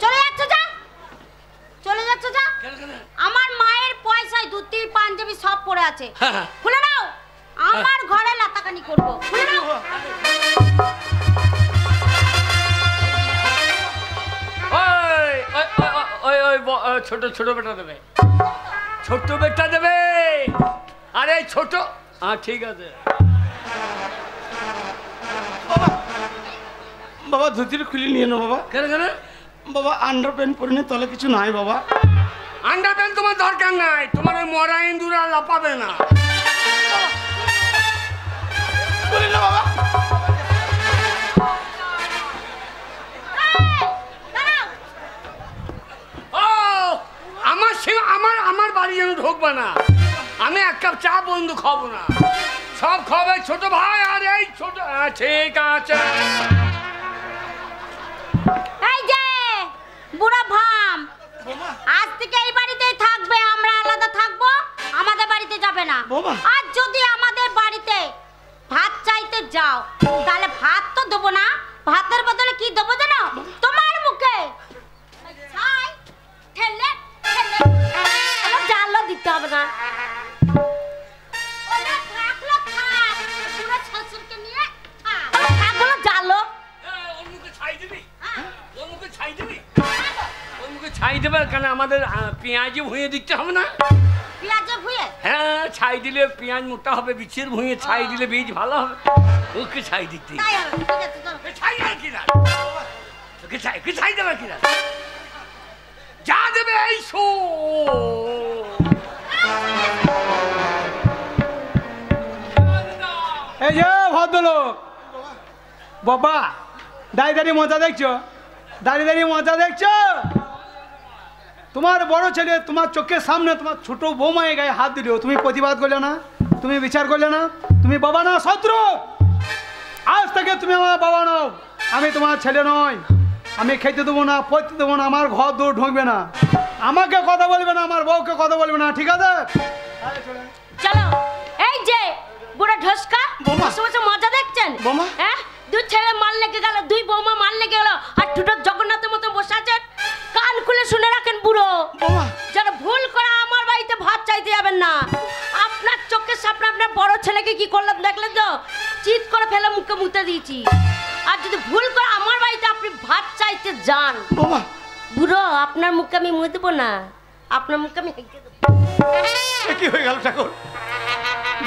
চলে যাচ্ছ যা, চলে যাচ্ছ যা। আমার মায়ের পয়সায় ধুতি পাঞ্জাবি সব পড়ে আছে, হ্যাঁ। খুলে নাও। আমার ঘরে লাতাকানি করবো, খুলে নাও। ওই ওই ওই ওই ওই ছোট ছোট বেটা দেবে, ছোট বেটা দেবে। আরে ছোট, হ্যাঁ ঠিক আছে। বাবা ধুতির খুলে নিয়ে নো বাবা। কেন কেন? বাবা আন্ডার প্যান্ট পরে নে, তলে কিছু নাই বাবা। আন্ডার প্যান্ট তোমার দরকার নাই, তোমার ওই মরা ইন্দুরা লাপাবে না। বলি না বাবা। ও আমার সীমা, আমার বাড়ি যেন ঢুকবে না। আমি এক কাপ চা বন্ধু খাবো না, সব খাবে ছোট ভাই। আর এই ছোট, ঠিক আছে। এই যে বুড়া ভাম, আজ থেকে এই বাড়িতেই থাকবে, আমরা আলাদা থাকবো, আমাদের বাড়িতে যাবে না। বাবা। আর যদি আমাদের বাড়িতে ভাত চাইতে যাও তাহলে ভাত তো দেবো না, ভাতের বদলে কি দেবো জানো? তোমার মুখে ছাই ঠেলে ঠেলে জানলো দিতে হবে না। ওরা থাকলো থাক, বুড়ো শ্বশুরকে নিয়ে থাক। থাকলো জানলো। ওর মুখে ছাই দিবি, ওর মুখে ছাই দিবি, ওর মুখে ছাই দেবে কেন? আমাদের পেঁয়াজি ভুঁয়ে দিতে হবে না? পেঁয়াজে ভুয়ে? হ্যাঁ ছাই দিলে পেঁয়াজ মোটা হবে, বিচের ভুঁয়ে ছাই দিলে বীজ ভালো হবে। ওকে ছাই দিতে তাই হবে, ঠিক আছে চলো। ছাই আর কি না, ওকে ছাই দেবে কি না? যা দেবে এই শো। এই যে ভদ্রলোক বাবা, দাঁড়িয়ে দাঁড়িয়ে মজা দেখছো, দাঁড়িয়ে দাঁড়িয়ে মজা দেখছো। তোমার বড় ছেলে তোমার চোখের সামনে তোমার ছোট বৌমায়ের গায়ে হাত দিল, তুমি প্রতিবাদ করলে না, তুমি বিচার করলে না। তুমি বাবা না শত্রু। আজ থেকে তুমি আমার বাবা নাও, আমি তোমার ছেলে নয়। আমি খেতে দেবো না, পড়তে দেবো না, আমার ঘর দৌড় ঢুকবে না, আমাকে কথা বলবে না, আমার বউকে কথা বলবে না, ঠিক আছে? চলো। এই যে বুড়া ঢসকা, বোমা। বসে বসে মজা দেখছেন? বোমা। হ্যাঁ, দুই ছেলে মাল লেগে গেল, দুই বৌমা মাল লেগে গেল, আর দুটো জগন্নাথের মতো বসে আছেন। কান খুলে শুনে রাখেন বুড়ো, বোমা। যেন ভুল করে আমার বাড়িতে ভাত চাইতে যাবেন না। আপনার চোখের সামনে আপনার বড় ছেলেকে কি করলাম দেখলেন তো? চিৎ করে ফেলে মুখে মুতে দিয়েছি। আর যদি ভুল করে আমার বাড়িতে আপনি ভাত চাইতে যান, বাবা বুড়ো আপনার মুখে আমি মুতে দেবো না, আপনার মুখে আমি হেঁকে দেবো। কি হয়ে গেল ঠাকুর?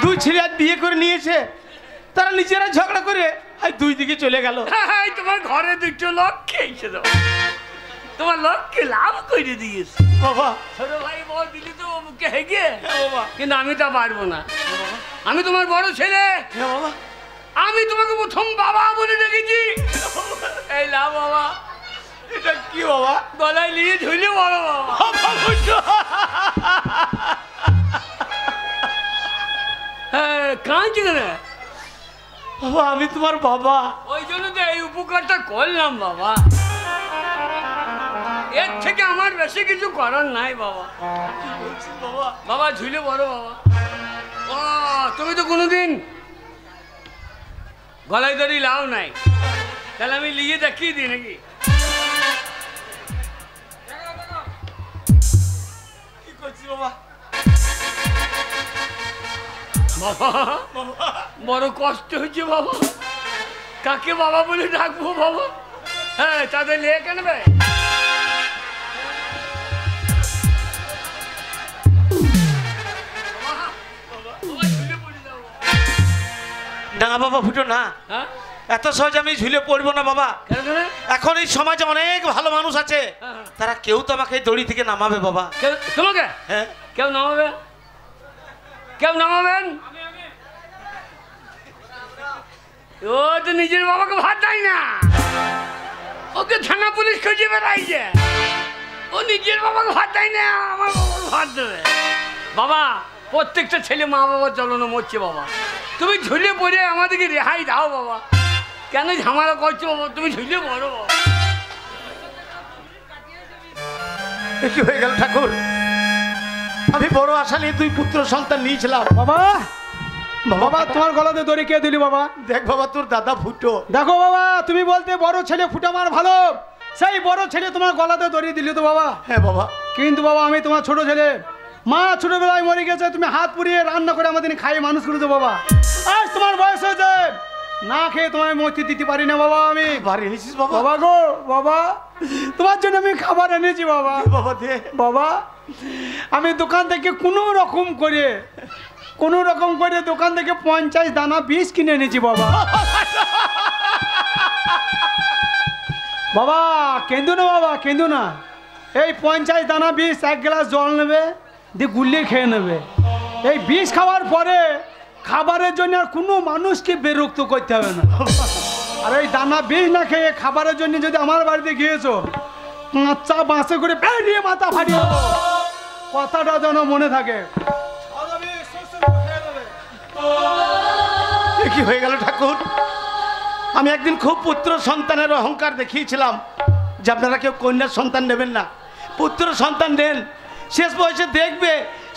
দুই ছেলে আজ বিয়ে করে নিয়েছে, তারা নিজেরা ঝগড়া করে আজ দুই দিকে চলে গেল। এই তোমার ঘরে দুটো লক্ষ্যে এসে দাও, তোমার লক্ষ্যে লাভ করে দিয়েছে। বাবা ছোট ভাই বল দিলি তো মুখে হেগে, বাবা। কিন্তু আমি তা পারবো না। আমি তোমার বড় ছেলে, হ্যাঁ বাবা। আমি তোমাকে প্রথম বাবা বলে দেখেছি। এই লাভ বাবা, এটা কি বাবা? গলায় নিয়ে ঝুলে বড় বাবা। হ্যাঁ কাঁদছি কেন? বাবা আমি তোমার বাবা। ওই জন্য তো এই উপকারটা করলাম বাবা। এর থেকে আমার বেশি কিছু করার নাই বাবা। বাবা ঝুলে বড় বাবা। ও তুমি তো কোনোদিন গলায় দড়ি লাও নাই, তাহলে আমি লিয়ে দেখিয়ে দিই নাকি? কি করছি বাবা? বাবা বড় কষ্ট হচ্ছে বাবা, কাকে বাবা বলে ডাকবো বাবা? হ্যাঁ তাদের লিয়ে কেন ভাই? না বাবা ফুটো না, হ্যাঁ এত সহজে আমি ঝুলে পড়বো না বাবা। কেন কেন? এখন এই সমাজে অনেক ভালো মানুষ আছে, হ্যাঁ। তারা কেউ তো আমাকে এই দড়ি থেকে নামাবে বাবা। তোমাকে হ্যাঁ কেউ নামাবে? কেউ নামাবেন? ও তো নিজের বাবাকে ভাত দেয় না, ওকে থানা পুলিশ খুঁজে বেড়াইছে। ও নিজের বাবাকে ভাত দেয় না, আমার বাবাকে ভাত দেবে। বাবা প্রত্যেকটা ছেলে মা বাবার জ্বলনো মরছে বাবা, তুমি ঝুলে পড়ে আমাদেরকে রেহাই দাও বাবা। কেন ঝামেলা করছো বাবা? তুমি ঝুলে পড়ো বাবা। কি হয়ে গেল ঠাকুর? আমি বড় আশা নিয়ে 2 পুত্র সন্তান নিয়েছিলাম বাবা। বাবা তোমার গলাতে দড়ি কে দিলি বাবা? দেখ বাবা তোর দাদা ফুটো। দেখো বাবা, তুমি বলতে বড় ছেলে ফুটা মার ভালো, সেই বড় ছেলে তোমার গলাতে দড়ি দিলি তো বাবা। হ্যাঁ বাবা। কিন্তু বাবা আমি তোমার ছোট ছেলে, মা ছোটবেলায় মরে গেছে, তুমি হাত পুড়িয়ে রান্না করে আমাদের খাইয়ে মানুষ করেছো বাবা। আজ তোমার বয়স হয়েছে, না খেয়ে তোমায় মতি দিতে পারি না বাবা। আমি বাড়ি এনেছিস বাবা? বাবা গো বাবা, তোমার জন্য আমি খাবার এনেছি বাবা। বাবা দে বাবা, আমি দোকান থেকে কোনো রকম করে দোকান থেকে 50 দানা বিষ কিনে এনেছি বাবা। বাবা কেন্দু না বাবা, কেন্দু না। এই 50 দানা বিষ 1 গ্লাস জল নেবে, দিয়ে গুলিয়ে খেয়ে নেবে। এই বিষ খাওয়ার পরে খাবারের জন্য আর কোনো মানুষকে বিরক্ত করতে হবে না। আর এই দানা বিষ না খেয়ে খাবারের জন্য যদি আমার বাড়িতে গিয়েছো, কাঁচা বাঁশে করে বেরিয়ে মাথা ফাটিয়ে দেবো। কথাটা যেন মনে থাকে। কি হয়ে গেল ঠাকুর? আমি একদিন খুব পুত্র সন্তানের অহংকার দেখিয়েছিলাম যে আপনারা কেউ কন্যার সন্তান নেবেন না, পুত্র সন্তান নেন, শেষ বয়সে দেখবে,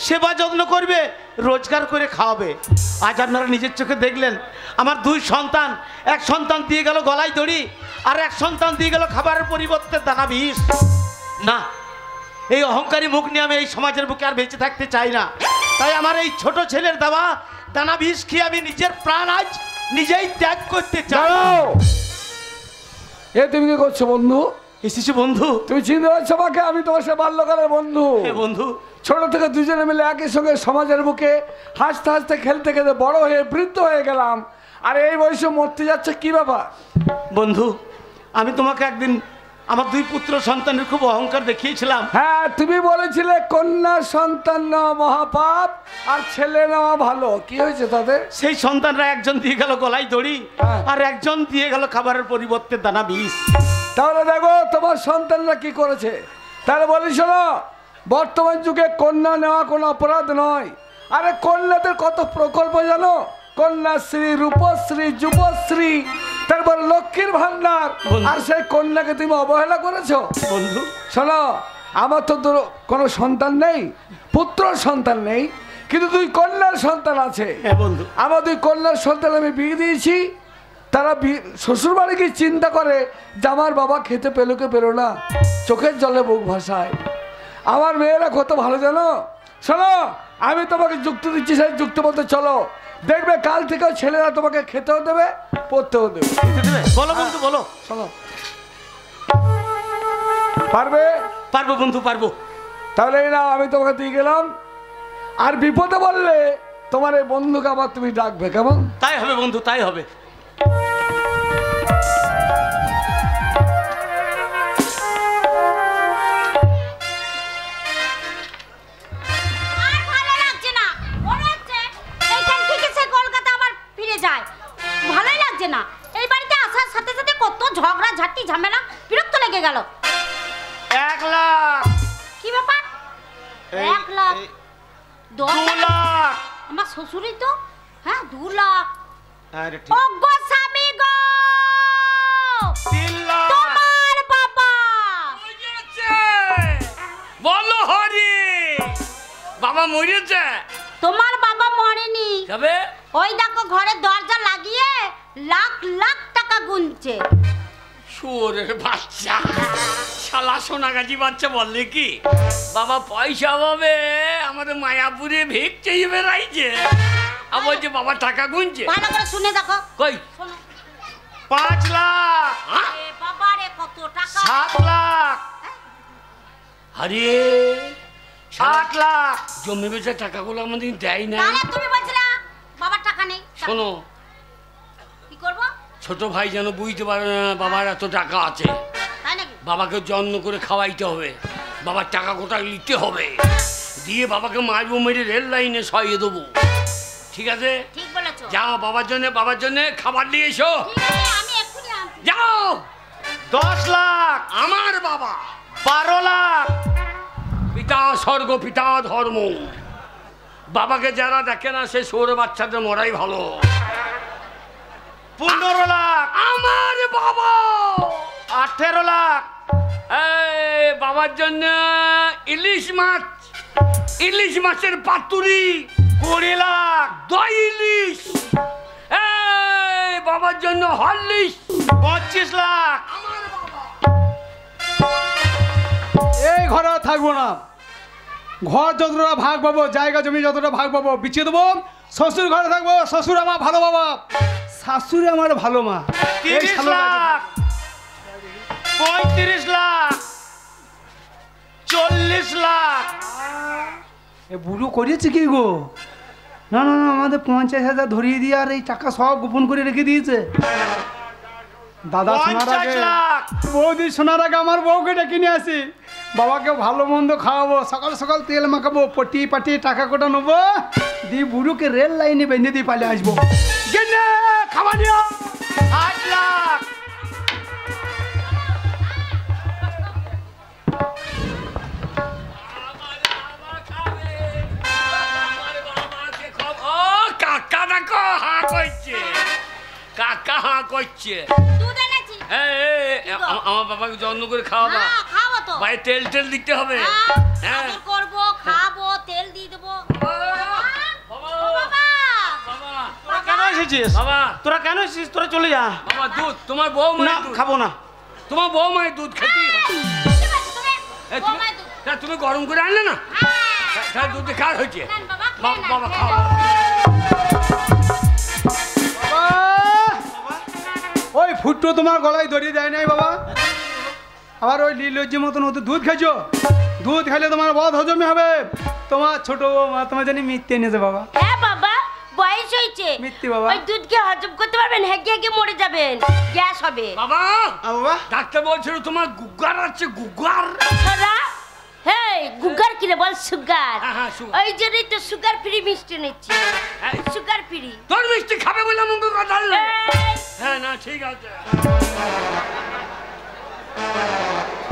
সেবা যত্ন করবে, রোজগার করে খাওয়াবে। আজ আপনারা নিজের চোখে দেখলেন আমার 2 সন্তান, এক সন্তান দিয়ে গেল গলায় দড়ি, আর এক সন্তান দিয়ে গেল খাবারের পরিবর্তে দানা বিষ। না, এই অহংকারী মুখ নিয়ে আমি এই সমাজের বুকে আর বেঁচে থাকতে চাই না। তাই আমার এই ছোট ছেলের দেওয়া দানা বিষ খেয়ে আমি নিজের প্রাণ আজ নিজেই ত্যাগ করতে চাই। এ তুমি কি করছো বন্ধু? এসেছি বন্ধু। তুমি চিনতে পারছো আমাকে? আমি তোমার সে বাল্যকালের বন্ধু। বন্ধু ছোট থেকে দুজনে মিলে একই সঙ্গে সমাজের বুকে হাসতে হাসতে খেলতে খেলতে বড় হয়ে বৃদ্ধ হয়ে গেলাম, আর এই বয়সে মরতে যাচ্ছে, কি ব্যাপার? বন্ধু আমি তোমাকে একদিন আমার 2 পুত্র সন্তানের খুব অহংকার দেখিয়েছিলাম। হ্যাঁ, তুমি বলেছিলে কন্যা সন্তান নেওয়া মহাপাপ আর ছেলে নেওয়া ভালো। কি হয়েছে তাদের? সেই সন্তানরা একজন দিয়ে গেল গলায় দড়ি, আর একজন দিয়ে গেল খাবারের পরিবর্তে দানা বিষ। তাহলে দেখো তোমার সন্তানরা কি করেছে। তাহলে বলি শোনো, বর্তমান যুগে কন্যা নেওয়া কোনো অপরাধ নয়। আরে কন্যাদের কত প্রকল্প জানো? কন্যাশ্রী, রূপশ্রী, যুবশ্রী, তারপর লক্ষ্মীর ভান্ডার, আর সেই কন্যাকে তুমি অবহেলা করেছো। বন্ধু শোনো, আমার তো কোনো সন্তান নেই, পুত্র সন্তান নেই, কিন্তু 2 কন্যার সন্তান আছে। বন্ধু আমার 2 কন্যার সন্তান আমি বিয়ে দিয়েছি। তারা শ্বশুর বাড়ি গিয়ে চিন্তা করে যে আমার বাবা খেতে পেলো কে পেলো না, চোখের জলে বুক ভাসায়। আমার মেয়েরা কত ভালো জানো। শোনো, আমি তোমাকে যুক্তি দিচ্ছি, সেই যুক্তি বলতে চলো, দেখবে কাল থেকেও ছেলেরা তোমাকে খেতেও দেবে, পড়তেও দেবে। বলো বন্ধু বলো। শোনো, পারবে? পারবো বন্ধু, পারবো। তাহলে এই না, আমি তোমাকে দিয়ে গেলাম। আর বিপদে বললে তোমার এই বন্ধুকে আবার তুমি ডাকবে, কেমন? তাই হবে বন্ধু, তাই হবে। আর ভালো লাগছে না, মনে হচ্ছে এইখান থেকে সে কলকাতা আবার ফিরে যায়। ভালোই লাগছে না, এই বাড়িতে আসার সাথে সাথে কত ঝগড়া ঝাঁটি ঝামেলা, বিরক্ত লেগে গেল। 1 লাখ। কি ব্যাপার? 1 লাখ? 2 লাখ। আমার শ্বশুরই তো। হ্যাঁ, 2 লাখ। আরে ঠিক। ওগো স্বামী গো, 3 লাখ। তোমার বাবা। ওই যে আছে। বাবা মরেছে? তোমার বাবা মরেনি, তবে ওই দেখো ঘরে দরজা লাগিয়ে লাখ লাখ টাকা গুনছে। শুয়োরের বাচ্চা, শালা সোনাগাছি বাচ্চা বললে কি বাবা পয়সা পাবে আমাদের মায়াপুরে ভিক চেয়ে বেড়াইছে, আর বলছে বাবা টাকা গুনছে। ভালো করে শুনে দেখো। কই শোনো। 5 লাখ, হ্যাঁ? এ বাবা রে, কত টাকা! 7 লাখ, আরে 8 লাখ। জমি বেচে টাকাগুলো আমাদের দেয় না। তাহলে তুমি বলছিলে বাবার টাকা নেই, শোনো, কি করব? ছোট ভাই যেন বুঝতে পারে না বাবার এত টাকা আছে, তাই নাকি? বাবাকে যত্ন করে খাওয়াইতে হবে, বাবার টাকা কোথায় নিতে হবে, দিয়ে বাবাকে মারবো, মেরে রেল লাইনে সরিয়ে দেবো। ঠিক আছে, ঠিক বলেছো। যাও বাবার জন্য খাবার নিয়ে এসো। ঠিক আছে, আমি এক্ষুনি আনছি। যাও। 10 লাখ, আমার বাবা 12 লাখ, পিতা স্বর্গ পিতা ধর্ম, বাবাকে যারা দেখে না সে সৌর বাচ্চাদের মরাই ভালো। 15 লাখ, আমার বাবা 18 লাখ, এই বাবার জন্য ইলিশ মাছের পাতুরি 20 লাখ, দই ইলিশ, এই বাবার জন্য হরলিক্স 25 লাখ। এই ঘরে আর থাকবো না, ঘর যতটা ভাগ পাবো, জায়গা জমি যতটা ভাগ পাবো বিছিয়ে দেবো। শ্বশুর ঘরে থাকবো, শ্বশুর আমার ভালো বাবা, শাশুড়ি আমার ভালো মা। এই 30 শালোটা- লাখ, 35 লাখ, 40 লাখ। এ বুড়ো করেছে কি গো? না না না, আমাদের 50,000 ধরিয়ে দিয়ে আর এই টাকা সব গোপন করে রেখে দিয়েছে। দাদা শোনার 50 আগে, লাখ, বৌদি শোনার আগে আমার বউকে ডেকে নিয়ে আসি, বাবাকে ভালো মন্দ খাওয়াবো, সকাল সকাল তেল মাখাবো, পটি পাটি টাকা কোটা নেবো, দিয়ে বুড়োকে রেল লাইনে বেঁধে দিয়ে পালিয়ে আসবো। গেন্ডে, খাবার নিও। 8 লাখ, ও কাকা দেখো হাঁ করছে, কাকা হাঁ করছে। দুধ এনেছি। আমার বাবাকে যত্ন করে খাওয়াবা, হ্যাঁ, খাবো তো। ভাই তেল দিতে হবে। হ্যাঁ, হ্যাঁ আদর করবো, খাবো, তেল দিয়ে দেবো। বাবা, ও বাবা! বাবা, তোরা কেন এসেছিস? বাবা, তোরা কেন এসেছিস? তোরা চলে যা। বাবা দুধ, তোমার বউ না, মায়ের দুধ, খাবো না। তোমার বউ মায়ের দুধ খেতেই হবে। ঠিক আছে, তুমি বৌমার দুধ। তা তুমি গরম করে আনলে না, হ্যাঁ। দুধ খার হয়েছে। নেন বাবা, খেয়ে নেন, বাবা খেয়ে খাও। নেন। বাবা, ওই ফুটটো তোমার গলায় দড়িয়ে দেয় নাই বাবা? আবার ওই লিলজ্জি মতন হতো দুধ খেয়েছো, দুধ খেলে তোমার বদ হজমে হবে। তোমার ছোট মা তোমার জানি মিথ্যে এনেছে বাবা। হ্যাঁ বাবা, বয়স হয়েছে, মিথ্যে বাবা। ওই দুধকে হজম করতে পারবেন, হেগে হেগে মরে যাবেন, গ্যাস হবে। বাবা, বাবা, ডাক্তার বলছিল তোমার গুগার আছে, গুগার। ছড়া, হেই গুগার কিরে বল? সুগার। হ্যাঁ, হ্যাঁ, সুগার। ওই জন্যই তো সুগার ফ্রি মিষ্টি নিচ্ছি, হ্যাঁ। Sugar free. তোর মিষ্টি খাবে বলে আমাকে কথা বললে। এই, হ্যাঁ না ঠিক আছে।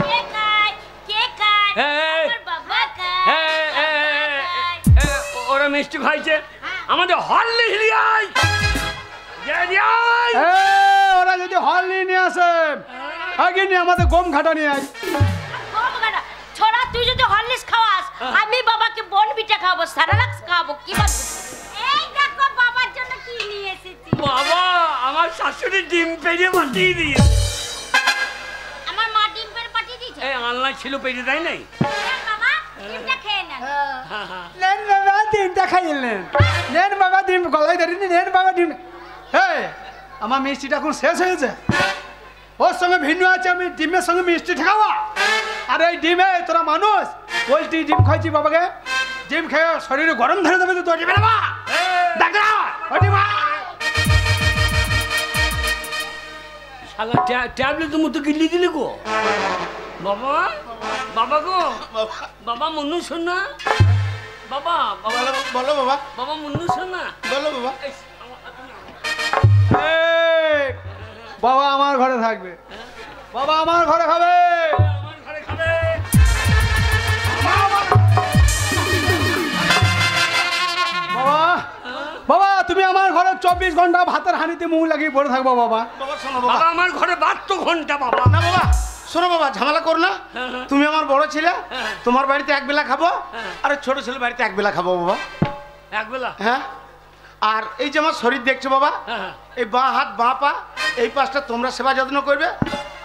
কে খায়? কে খায়? এই, আমার বাবা খায়, এই, এই, বাবা খায়। ওরা মিষ্টি খাইছে, আমাদের হরলিক্স নিয়ে আয়। ওরা যদি হল নিয়ে আসে, আগে নিয়ে আমাদের গম ঘাটা নিয়ে আয়। গম গাড়া। ছোড়া, তুই যদি হরলিক্স খাওয়াস, আমি বাবাকে বনবিটা খাওয়াবো, সারালাক্স খাওয়াবো, কি বলছিস? এই দেখো বাবার জন্য কি নিয়ে এসেছি। বাবা, আমার শাশুড়ি ডিম পেড়ে পাঠিয়ে দিয়ে, আমার মা ডিম পেড়ে পাঠিয়ে দিয়েছে। এই আনলাই ছিল পেড়ে দেয় নাই। নেন বাবা, ডিমটা খেয়ে নেন। হ্যাঁ, হ্যাঁ। নেন বাবা ডিমটা খাইলেন, নেন বাবা ডিম গলায় ধরিনি, নেন বাবা ডিম। হ্যাঁ, আমার মিষ্টিটা এখন শেষ হয়েছে, ওর সঙ্গে ভিন্ন আছে, আমি ডিমের সঙ্গে মিষ্টি ঠেকাবো। আর এই ডিমে তোরা মানুষ পোলট্রি ডিম খাইছি, বাবাকে ডিম খেয়ে শরীরে গরম ধরে দেবে, তো ডিমে বাবা ডাক্তার ও ডিমা। শালা ট্যাবলেটের মতো গিলি দিলি গো বাবা, বাবা গো, বাবা মনু শোনা, বাবা, বাবা, বলো বাবা, বাবা মনু শোনা। বলো বাবা। এই, বাবা আমার ঘরে থাকবে, বাবা আমার ঘরে খাবে। আমার ঘরে খাবে। বাবা, বাবা তুমি আমার ঘরে 24 ঘন্টা ভাতের হাঁড়িতে মুখ লাগিয়ে পড়ে থাকবো বাবা। বাবা শোনো বাবা বাবা। আমার ঘরে 72 ঘন্টা বাবা। না বাবা, শোনো বাবা, ঝামেলা করো না। তুমি আমার বড় ছেলে, তোমার বাড়িতে এক বেলা খাবো, আর ছোট ছেলে বাড়িতে এক বেলা খাবো বাবা। এক বেলা? হ্যাঁ। আর এই যে আমার শরীর দেখছো বাবা, এই বাঁ হাত বাঁ পা এই পাশটা তোমরা সেবা যত্ন করবে,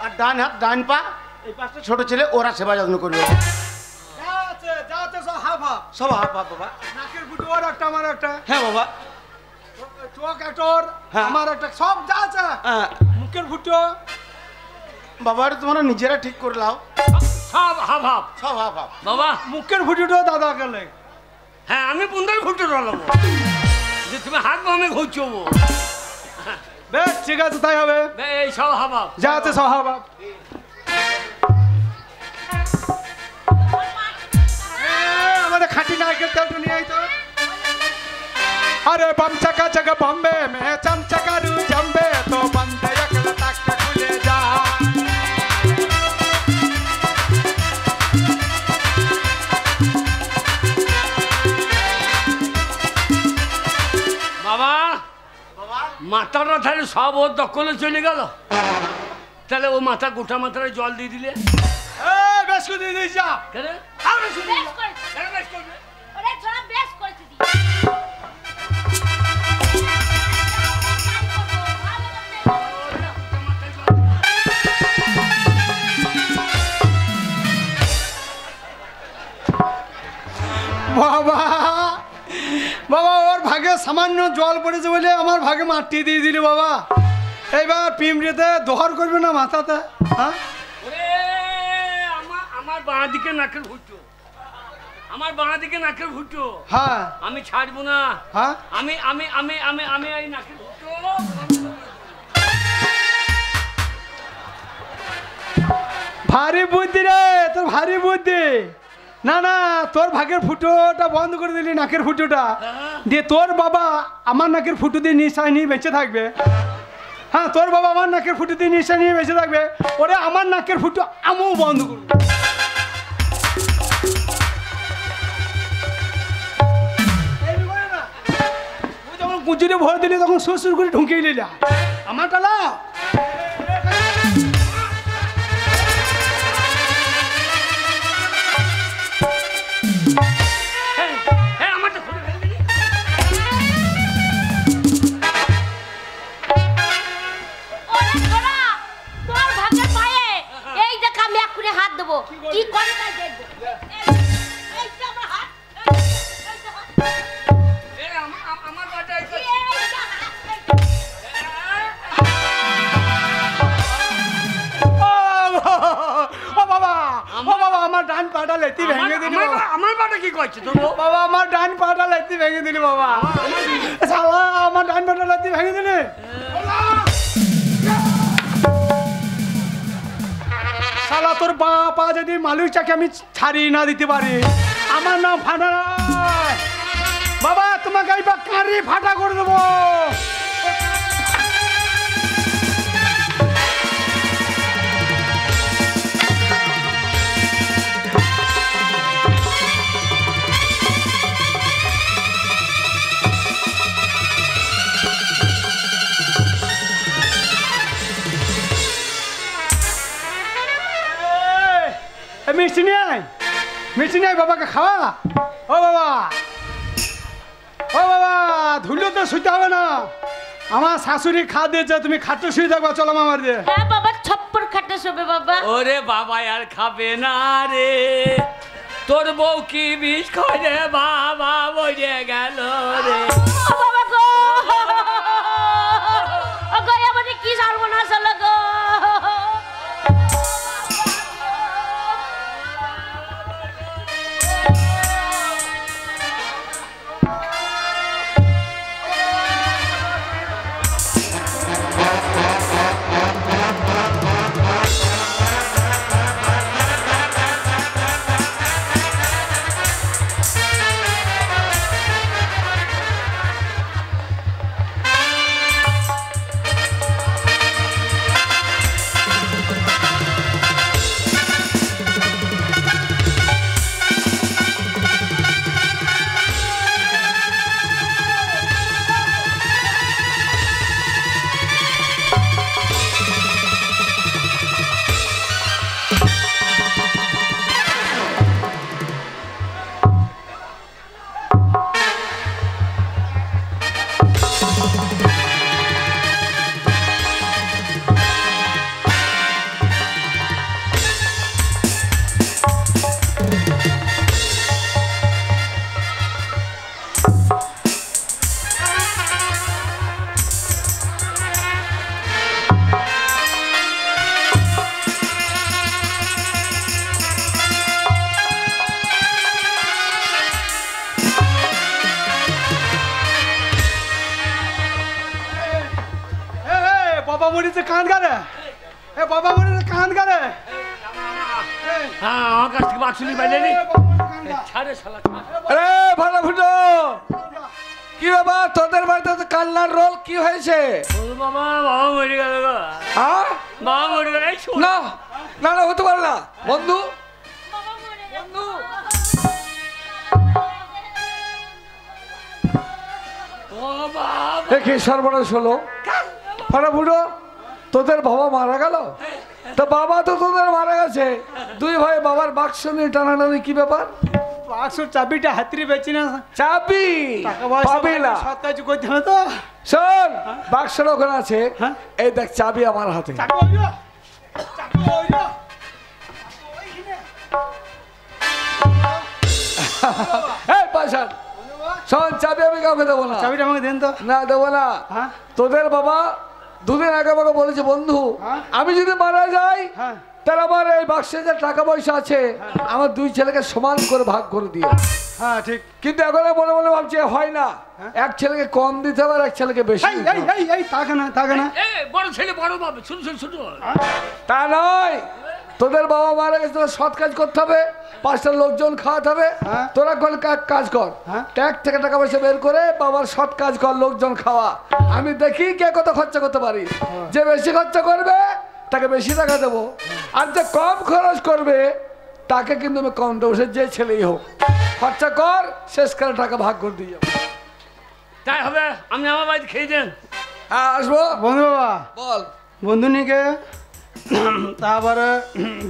আর ডান হাত ডান পা এই পাশটা ছোট ছেলে ওরা সেবা যত্ন করবে। সব হাফ হাফ বাবা। নাকের ফুটো আর একটা, আমার একটা। হ্যাঁ বাবা। চোখ একটর, আমার একটা, সব যা আছে। মুখের ফুটো বাবা তোমরা নিজেরা ঠিক করে লাও। সব হাফ হাফ। সব হাফ হাফ বাবা। মুখের ফুটোটা দাদা গেলে। হ্যাঁ আমি বন্ধুর ফুটো রলাবো, যে তুমি হাঁকবো আমি ঘুরছবো। বেশ ঠিক আছে, তাই হবে। এই সব হাফ হাফ যা আছে সব হাফ হাফ। আমাদের খাঁটি নারকেল তেলটা নিয়ে আইতো। अरे बम चका चका बॉम्बे में चम चकारू जम्बे तो बंदे अकल तक खुले जा। বাবা মাথাটা তাহলে সব ওর দখলে চলে গেল, তাহলে ও মাথা গোটা মাথায় জল দিয়ে দিলে বেশ করে দিয়ে দিস যা। কেন? বেশ করেছি। কেন বেশ করবে? ওরে ছোড়া বেশ করেছি দি। বাবা বাবা ওর ভাগে সামান্য জল পড়েছে বলে আমার ভাগে মাটি দিয়ে দিলি বাবা। এইবার পিমড়িতে দোহর করবে না মাথাতে? হ্যাঁ ওরে আমার বাঁ দিকে নাকের ফুটো, আমার বাঁ দিকে নাকের ফুটো। হ্যাঁ আমি ছাড়বো না। হ্যাঁ আমি আমি আমি আমি আমি এই নাকের ফুটো। ভারী বুদ্ধি রে তোর, ভারী বুদ্ধি। না না তোর ভাগের ফুটোটা বন্ধ করে দিলি, নাকের ফুটোটা দিয়ে তোর বাবা আমার নাকের ফুটো দিয়ে নিঃশ্বাস নিয়ে বেঁচে থাকবে। হ্যাঁ তোর বাবা আমার নাকের ফুটো দিয়ে নিঃশ্বাস নিয়ে বেঁচে থাকবে, ওরে আমার নাকের ফুটো আমিও বন্ধ করবো। যখন কুচুরে ভরে দিলি তখন সুর করে ঢুকিয়ে নিলা আমারটা লাও। আমারটা খুলে ফেলবি? ওরে ছোড়া তোর ভাগের পায়ে এই দেখ আমি এক্ষুনি হাত দেবো, কি করে তাই দেখবো। এই তো আমার হাত, এই তো হাত। আমার বাটা এই তো হাত। ও বাবা ও বাবা আমার ডান পাটা লেতি ভেঙে দিলি বাবা। আমার বাটা কি করছে তোর? বাবা আমার ডান পাটা লেতি ভেঙে দিলি বাবা। শালা আমার ডান পাটা লেতি ভেঙে দিলি। শালা তোর বা পা যদি মালুই চাকে আমি ছাড়িয়ে না দিতে পারি, আমার নাম ফাটা নয়। বাবা তোমাকে এই বা কাঁড়ি ফাটা করে দেবো। মিষ্টি নিয়ে আয়, মিষ্টি নিয়ে আয়, বাবাকে খাওয়া। ও বাবা ও বাবা ধুলো তো শুতে হবে না, আমার শাশুড়ি খা দিয়েছে, তুমি খাটে শুয়ে থাকবা। চলো আমার দিয়ে। হ্যাঁ বাবা ছপ্পর খাটে শোবে বাবা। ওরে বাবা আর খাবে না রে, তোর বউ কি বিষ খায় বাবা বইরে গেল রে। ও বাবা গো, ও গো আমাদের কি সর্বনাশ হলো গো। মরেছে কাঁদ গারে, এ বাবা মরেছে কাঁদ গারে। হ্যাঁ আমার কাছ থেকে বাক্সুলি বাইলে নি ছাড়ে শালা। আরে ভালো ফুটো, কি ব্যাপার তোদের বাড়িতে তো কান্নার রোল কি হয়েছে? বাবা বাবা মরে গেল গো, হ্যাঁ বাবা মরে গেল। না না না হতে পারে না বন্ধু, বন্ধু দেখি সর্বনাশ হলো। ভালো ফুটো, তোদের বাবা মারা গেল? তা বাবা তো তোদের মারা গেছে, দুই ভাই বাবার বাক্স নিয়ে টানাটানি কি ব্যাপার? বাক্সর চাবিটা হাতড়ি বেচি না, চাবি পাবি না, সব কাজ করতে হবে তো। শোন বাক্সটা ওখানে আছে, হ্যাঁ? এই দেখ চাবি আমার হাতে। চাকু হইলো, চাকু হইলো। এই পাশান শোন, চাবি আমি কাউকে দেবো না। চাবিটা আমাকে দেন তো। না দেবো না। হ্যাঁ? তোদের বাবা দুদিন আগে আমাকে বলেছে বন্ধু, হ্যাঁ? আমি যদি মারা যাই হ্যাঁ। তাহলে আমার এই বাক্সে যে টাকা পয়সা আছে আমার দুই ছেলেকে সমান করে ভাগ করে দিও। হ্যাঁ ঠিক। কিন্তু এখন মনে মনে ভাবছি হয় না, এক ছেলেকে কম দিতে হবে আর এক ছেলেকে বেশি এই দিতে এই হবে। এই এই তাকে না, তাকে না। এ বড় ছেলে বড় বাবা, শুধু শুধু শুধু তা নয়, তোদের বাবা মারা গেছে, তোরা সৎ কাজ করতে হবে, পাঁচটা লোকজন খাওয়াতে হবে। হ্যাঁ। তোরা কোন কাজ কর, হ্যাঁ। ট্যাক্স থেকে টাকা পয়সা বের করে বাবার সৎ কাজ কর, লোকজন খাওয়া। আমি দেখি কে কত খরচা করতে পারি, যে বেশি খরচা করবে তাকে বেশি টাকা দেবো, আর যে কম খরচ করবে তাকে কিন্তু আমি কম দেবো, সে যে ছেলেই হোক। খরচা কর, শেষকালে টাকা ভাগ করে দিয়ে যাবো। তাই হবে। আমি আমার বাড়িতে খেয়ে দেন। হ্যাঁ আসবো। বন্ধু বাবা, বল। বন্ধু নিকে তারপরে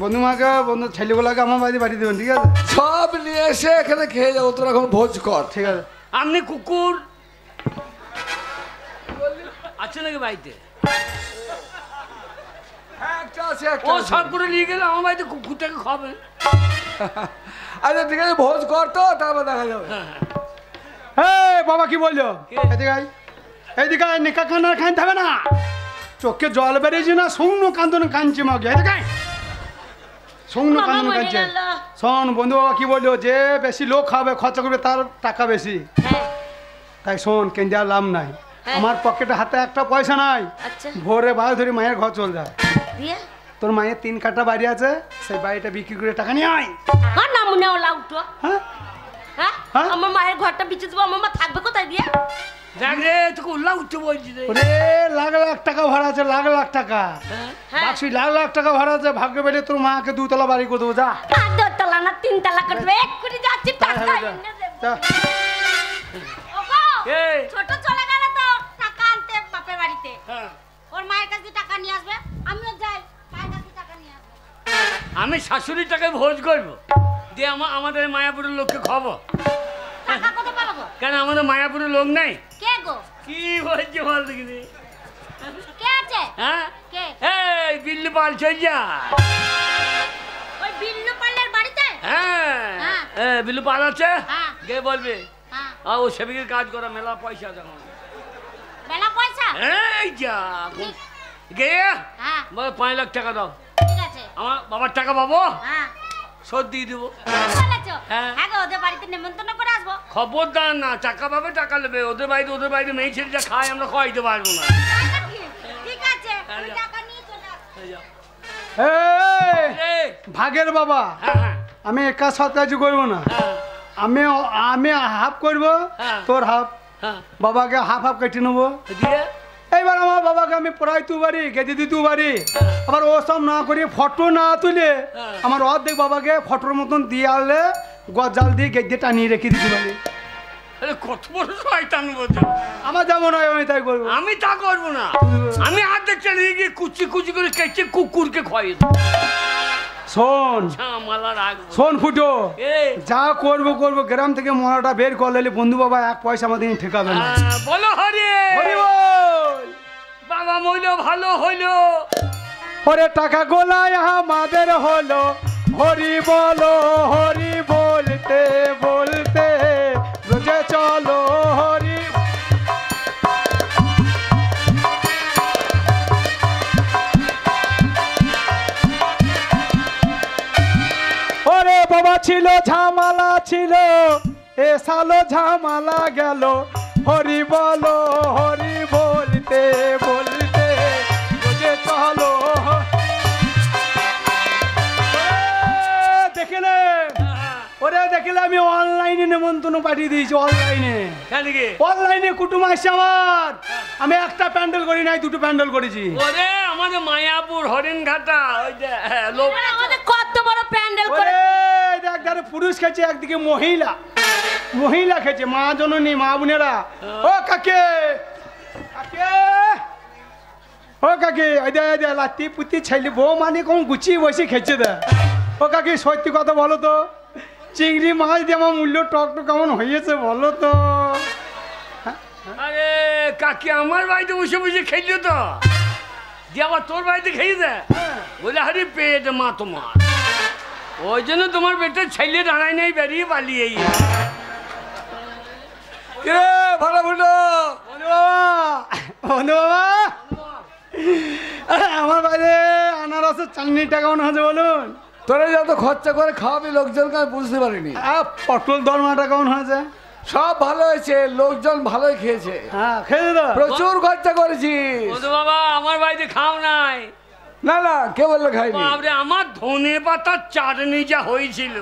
বন্ধু মাকে, বন্ধু ছেলেগুলোকে আমার বাড়ি পাঠিয়ে দেবেন, ঠিক আছে? সব নিয়ে এসে এখানে খেয়ে যাবো, তোরা এখন ভোজ কর। ঠিক আছে। আপনি কুকুর আছে নাকি বাড়িতে? হ্যাঁ, একটা আছে, একটা ও আছে। সব করে নিয়ে গেলে আমার বাড়িতে কুকুরটাকে খাবে। আচ্ছা ঠিক আছে, ভোজ কর তো, তারপর দেখা যাবে। এই বাবা কি বললো? কে? এদিকে আয়, এইদিকে আয়, নিকা কান্নার খাইতে হবে না, চোখে জল বেরিয়েছে না, শূন্য কান্দন কাঁদছে মাকে। এদিকে আয়, শূন্য বাবা কান্দন মরে কাঁদছে। গেল। শোন বন্ধু বাবা কি বললো, যে বেশি লোক খাবে খরচা করবে তার টাকা বেশি। হ্যাঁ তাই শোন, কেন আর লাভ নাই, হ্যাঁ। আমার পকেটে হাতে একটা পয়সা নাই, আচ্ছা ভোরে বাস ধরে মায়ের ঘর চল যায়। দিয়ে তোর মায়ের 3 কাঠা বাড়ি আছে, সেই বাড়িটা বিক্রি করে টাকা নিয়ে আয়। আর না মনে হলো উঠো। হ্যাঁ হ্যাঁ হ্যাঁ? আমার মায়ের ঘরটা বিচে দেবো, আমার মা থাকবে কোথায় দিয়ে? দেখ রে তোকে উল্লাহ উঠতে বলছি রে। ওরে লাখ লাখ টাকা ভাড়া আছে, লাখ লাখ টাকা, হ্যাঁ বাক্সি লাখ লাখ টাকা ভাড়া আছে, ভাগ্য পেলে তোর মাকে 2 তলা বাড়ি করে দেবো, যা। আর 2 তলা না 3 তলা করবে, এক করে যাচ্ছি টাকা যা, এনে দেবো। যা। ওগো, কে? ছোট চলে গেল তো টাকা আনতে বাপের বাড়িতে, হ্যাঁ। ওর মায়ের কাছে টাকা নিয়ে আসবে, আমিও যাই মায়ের কাছে টাকা নিয়ে আসবো। আমি শাশুড়ির টাকায় ভোজ করবো, দিয়ে আমাদের মায়াপুরের লোককে খাবো। টাকা কোথায় পাবো? কেন আমাদের মায়াপুরের লোক নেই? কে গো? কি বলছে বল দেখি। কে আছে? হ্যাঁ কে? এই বিল্লু পাল চল যা। ওই বিল্লু পালের বাড়িতে? হ্যাঁ হ্যাঁ। বিল্লু পাল আছে, হ্যাঁ। গে বলবে হ্যাঁ ও সেবিকের কাজ করা, মেলা পয়সা যখন। বেলা পয়সা? এই যা ঠিক। গে হ্যাঁ 5 লাখ টাকা দাও, ঠিক আছে। আমার বাবার টাকা পাবো, হ্যাঁ শোধ দিয়ে দেবো। বলেছো? হ্যাঁ। হ্যাঁ গো, ওদের বাড়িতে নেমন্তন্ন করে আসবো। খবরদার না, টাকা পাবে টাকা নেবে, ওদের বাড়িতে মেয়ে ছেলে যা খায় আমরা খাওয়াইতে পারবো না। ঠিক আছে, আমি টাকা নিয়ে চলে আসবো। এই যাও। এই, এই, ভাগের বাবা, হ্যাঁ হ্যাঁ আমি একা সৎ কাজ করবো না, হ্যাঁ আমি আমি হাফ করবো, হ্যাঁ। তোর হাফ, হ্যাঁ বাবাকে হাফ হাফ কেটে নেবো। দিয়ে এইবার আমার বাবাকে আমি পড়াই তু বাড়ি, গেদি দিতু বাড়ি, আবার ও সব না করি ফটো না তুলে হ্যাঁ। আমার অর্ধেক বাবাকে ফটোর মতন দিয়ে আনলে গজাল দিয়ে গেদে টানিয়ে রেখে দিতে পারি। আরে কত বড় শয়তান বোঝো। আমার যাবো না, আমি তাই করবো। আমি তা করবো না, আমি হাত দেখতে নিয়ে গিয়ে কুচি কুচি করে কেটে কুকুরকে খাইয়ে দেবো। শোন মালা রাখবো। শোন ফুটো, এই, যা করবো করবো, গ্রাম থেকে মরাটা বের করলে বন্ধু বাবা 1 পয়সা আমাদের ঠেকাবে না। বলো হরি হরি বল। বাবা মইল ভালো হইলো, ওরে টাকা গোলায় আমাদের হলো, হরি বলো, হরি বলতে বলতে রোজে চলো হরি। ওরে বাবা ছিল ঝামেলা ছিল, এ সালো ঝামেলা গেল, হরি বলো, হরি বলতে বলতে রোজে দেখলে আমি অনলাইনে নেমন্তন্ন পাঠিয়ে দিয়েছি অনলাইনে। কেন কি? অনলাইনে কুটুম আসছে আমার, আমি একটা প্যান্ডেল করি নাই, দুটো প্যান্ডেল করেছি। ওরে আমাদের মায়াপুর হরিণঘাটা ওই যে লোক আমাদের কত বড় প্যান্ডেল করে দেখ ধারে পুরুষ খেয়েছে, একদিকে মহিলা মহিলা খেয়েছে, মা জননী মা বোনেরা। ও কাকে কাকে ও কাকি ওই দে লাতি পুতি ছেলে বউ মানে কোন গুছিয়ে বসে খেয়েছে দে। ও কাকি সত্যি কথা বলো তো, চিংড়ি মাছ দিয়ে আমার মূল্য টক কেমন হয়েছে বলো তো? আরে কাকি আমার বাড়িতে বসে বসে খেলছো তো, দিয়ে আবার তোর বাড়িতে খেয়ে দে বলে হারি পেট মা তোমার, ওই জন্য তোমার পেটে ছেলে দাঁড়ায় নেই, বেরিয়ে পালিয়ে কে ভালো ফুটো বন্ধু বাবা, বন্ধু বাবা, আমার বাইরে আনারসের চাটনি টাকা মনে হচ্ছে বলুন। তোরা যত খরচা করে খাওয়াবি লোকজনকে আমি বুঝতে পারিনি। পটল দরমাটা কেমন হয়েছে? সব ভালো হয়েছে, লোকজন ভালোই খেয়েছে। হ্যাঁ খেয়ে তো প্রচুর খরচা করেছিস। বন্ধু বাবা আমার বাড়িতে খাও নাই। না না কে বললো খাইনি? বাবরে আমার ধনে পাতার চাটনি যা হয়েছিল।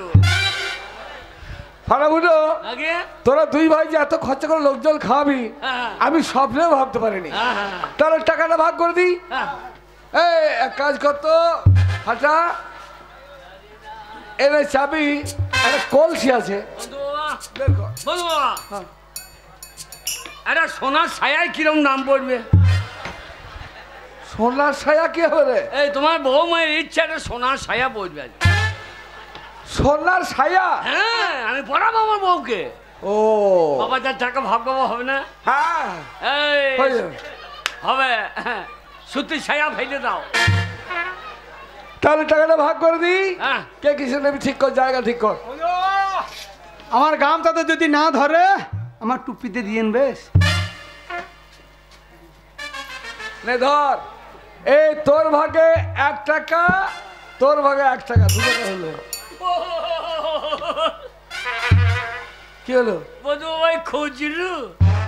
ফারাবুটো আগে তোরা দুই ভাই যে এত খরচা করে লোকজন খাওয়াবি হ্যাঁ। আমি স্বপ্নেও ভাবতে পারিনি। হ্যাঁ, হ্যাঁ, তাহলে টাকাটা ভাগ করে দিই। হ্যাঁ। এই এক কাজ করতো হাটা এনে চাবি, একটা কলসি আছে বন্ধু বাবা, বের কর। বন্ধু বাবা, হ্যাঁ। একটা সোনার ছায়ায় কিরম দাম পড়বে? সোনার ছায়া কি হবে রে? এই তোমার বউ মায়ের ইচ্ছা একটা সোনার ছায়া পড়বে। সোনার ছায়া? হ্যাঁ আমি পড়াবো আমার বউকে। ও বাবা যার টাকা ভাগ পাবো হবে না? হ্যাঁ এই হয়ে যাবে। হবে, সুতির ছায়া ফেলে দাও। তাহলে টাকাটা ভাগ করে দিই। হ্যাঁ। কে কিসে নেবি ঠিক কর, জায়গা ঠিক কর। আমার গামটাতে যদি না ধরে আমার টুপিতে দিয়েন বেশ। নে ধর, এই তোর ভাগে 1 টাকা, তোর ভাগে 1 টাকা, 2 টাকা হলো। কি হলো? বন্ধু ওই খুচরু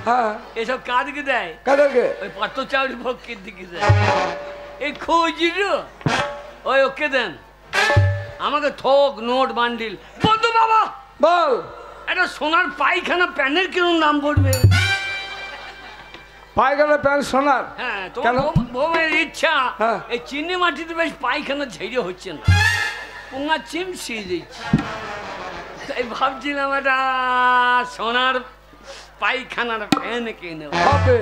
হ্যাঁ এসব কাদেরকে দেয়? কাদেরকে? ওই পাত্র চাউরি ভক্কের দিকে দেয়। এই খুচরু ওই ওকে দেন, আমাকে থোক নোট বান্ডিল। বন্ধু বাবা বল। একটা সোনার পায়খানা প্যানের কিরম দাম পড়বে? পায়খানা প্যান্ট সোনার? হ্যাঁ কেন? তোমার বউয়ের ইচ্ছা হ্যাঁ। এই চিনি মাটিতে বেশ পায়খানা ঝেড়ে হচ্ছে না, পুঙ্গা চিমসিয়ে দিচ্ছে। তাই ভাবছিলাম একটা সোনার পায়খানার ফ্যান কিনে। হবে,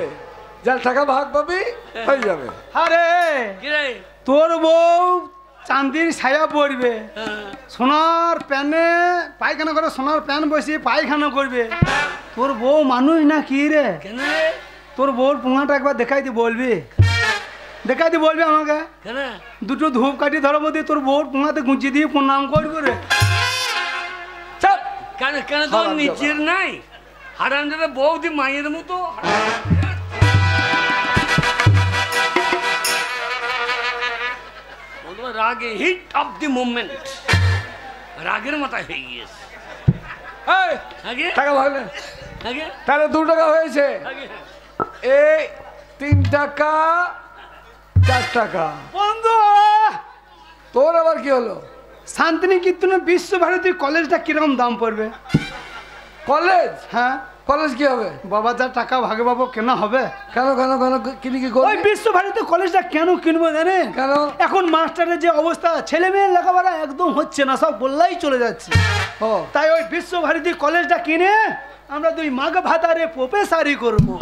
যার টাকা ভাগ পাবি হয়ে যাবে। আরে কিরে তোর বউ চান্দির ছায়া পড়বে, হ্যাঁ। সোনার প্যানে পায়খানা করে, সোনার প্যান বসিয়ে পায়খানা করবে। তোর বউ মানুষ না কি রে? কেন রে? তোর বউর পুঙাটা একবার দেখাই দি বলবি, দেখাই দি বলবি আমাকে। কেন? দুটো ধূপ কাঠি ধরবো দিয়ে তোর বউর পুঙাতে গুঁজি দিয়ে প্রণাম করবো রে। চাপ। কেন কেন তোর হারাম নিজের নাই? হারাম যাবে বৌদি মায়ের মতো। রাগে হিট অফ দি মুভমেন্ট, রাগের মাথায় হয়ে গিয়েছে। এই, আগে টাকা ভাগ নে। আগে তাহলে 2 টাকা হয়েছে। আগে এই 3 টাকা, 4 টাকা। বন্ধু তোর আবার কি হলো? শান্তিনিকেতনে বিশ্বভারতী কলেজটা কিরকম দাম পড়বে? কলেজ? হ্যাঁ কলেজ কি হবে? বাবা যা টাকা ভাগে পাবো কেন হবে? কেন কেন কেন কিনি কি ওই করবি? বিশ্বভারতী কলেজটা কেন কিনবো জানেন? কেন? এখন মাস্টারের যে অবস্থা, ছেলে মেয়ের লেখাপড়া একদম হচ্ছে না, সব বললেই চলে যাচ্ছে। ও তাই ওই বিশ্বভারতী কলেজটা কিনে আমরা 2 মাঘ ভাতারে প্রফেসারি করবো।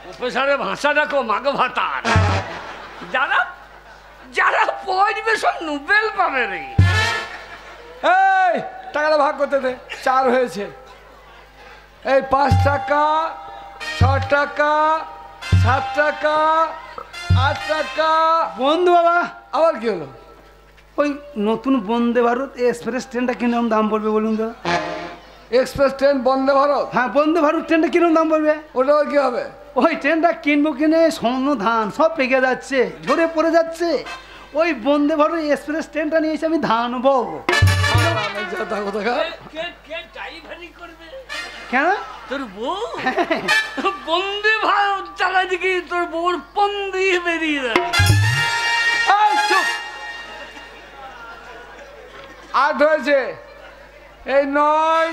প্রফেসরে ভাষা রাখো মাগ ভাতার, যারা যারা পড়বে সব নোবেল পাবে রে। এই টাকাটা ভাগ করতে দে। 4 হয়েছে। এই 5 টাকা, 6 টাকা, 7 টাকা, 8 টাকা। বন্ধু বাবা আবার কি হলো? ওই নতুন বন্দে ভারত এক্সপ্রেস ট্রেনটা কিরকম দাম পড়বে বলুন তো? Express train Vande Bharat? হ্যাঁ বন্দে ভারত ট্রেনটা কিরকম দাম পড়বে? ওটা আবার কি হবে? ওই ট্রেনটা কিনবো কিনে স্বর্ণ ধান সব পেকে যাচ্ছে, ঝরে পড়ে যাচ্ছে। ওই বন্দে ভারত এক্সপ্রেস ট্রেনটা নিয়ে এসে আমি ধান বলবো। কে ড্রাইভারি করবে? কেন? তোর বউ বন্দে ভারত চালাই দিকে তোর বউর পন দিয়ে বেরিয়ে যাবে। এই চুপ। 8 হয়েছে। এই 9,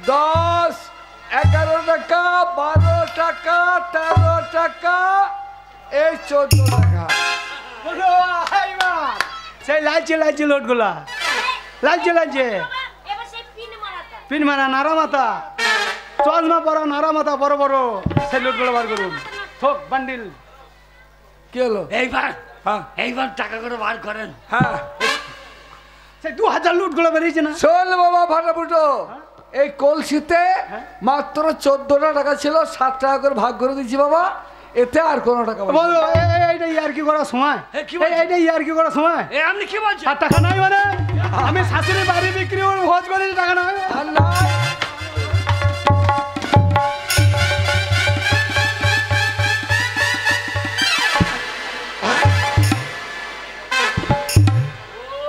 10, 11 টাকা, 12 টাকা, 13 টাকা, এই 14 টাকা। সেই লালচে লোটগুলা, লালচে এবার সেই পিন মারাটা পিন মারা নারা মাথা, চশমা পরা নারা মাথা বড় বড়, সেই লোটগুলো বার করুন। থোক বান্ডিল। কি হলো? এইবার হ্যাঁ এইবার টাকা করে বার করেন। হ্যাঁ সেই 2000 লোটগুলো বেরিয়েছে না? শোন বাবা ফাটাফুটো, এই কলসিতে মাত্র 14টা টাকা ছিল, 7 টাকা করে ভাগ করে দিচ্ছি বাবা, এতে আর কোনো টাকা বাকি বলো, নেই। এইটা ইয়ার কি করার সময়? এ, কি বলছো? এইটা ইয়ার কি করার সময়? এ আপনি কি বলছেন? আর টাকা নাই মানে? আমি শাশুড়ি বাড়ি বিক্রি করে ভোজ করেছি, টাকা নাই। আর নয়,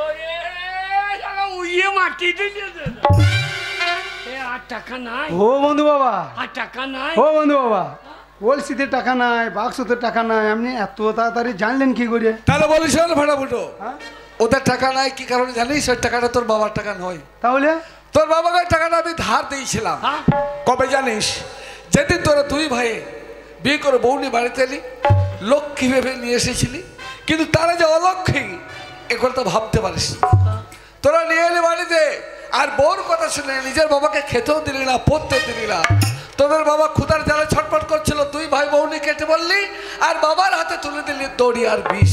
ওরে শালা উইয়ে মাটি দিয়েছে। এ আর টাকা নাই, ও বন্ধু বাবা, আর টাকা নাই। ও বন্ধু বাবা, কলসিতে টাকা নাই, বাক্সতে টাকা নাই, আপনি এত তাড়াতাড়ি জানলেন কি করে? তাহলে বলিস না ফাটাফুটো, হ্যাঁ? ওদের টাকা নাই কি কারণে জানিস? ওই টাকাটা তোর বাবার টাকা নয়, তাহলে তোর বাবাকে ওই টাকাটা আমি ধার দিয়েছিলাম। হ্যাঁ? কবে জানিস? যেদিন তোরা দুই ভাই বিয়ে করে বউনি বাড়িতে এলি, লক্ষ্মী ভেবে নিয়ে এসেছিলি, কিন্তু তারা যে অলক্ষ্মী এ কথা ভাবতে পারিস না। তোরা নিয়ে এলি বাড়িতে, আর বউর কথা শুনে নিজের বাবাকে খেতেও দিলি না, পড়তে দিলি না। তোদের বাবা ক্ষুধার জ্বালা ছটফট করছিল, তুই ভাই বউনি কেটে বললি, আর বাবার হাতে তুলে দিলি দড়ি আর বিষ।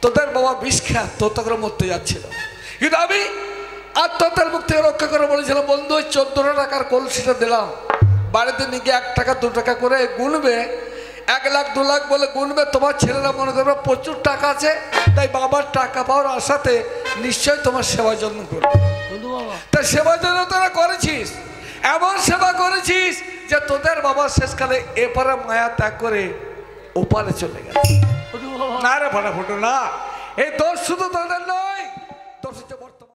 তোদের বাবা বিষ খেয়ে আত্মহত্যা করে মরতে যাচ্ছিল, কিন্তু আমি আত্মহত্যার মুখ থেকে রক্ষা করে বলেছিলাম, বন্ধু ওই 14 টাকার কলসিটা দিলাম, বাড়িতে নিয়ে গিয়ে 1 টাকা 2 টাকা করে গুনবে, 1 লাখ 2 লাখ বলে গুনবে, তোমার ছেলেরা মনে করবে প্রচুর টাকা আছে, তাই বাবার টাকা পাওয়ার আশাতে নিশ্চয়ই তোমার সেবা যত্ন করবে। তা সেবা যত্ন তোরা করেছিস, এমন সেবা করেছিস যে তোদের বাবা শেষকালে এপারে মায়া ত্যাগ করে ওপারে চলে গেছে। না রে ফাটাফুটো না, এই দোষ শুধু তোদের নয়,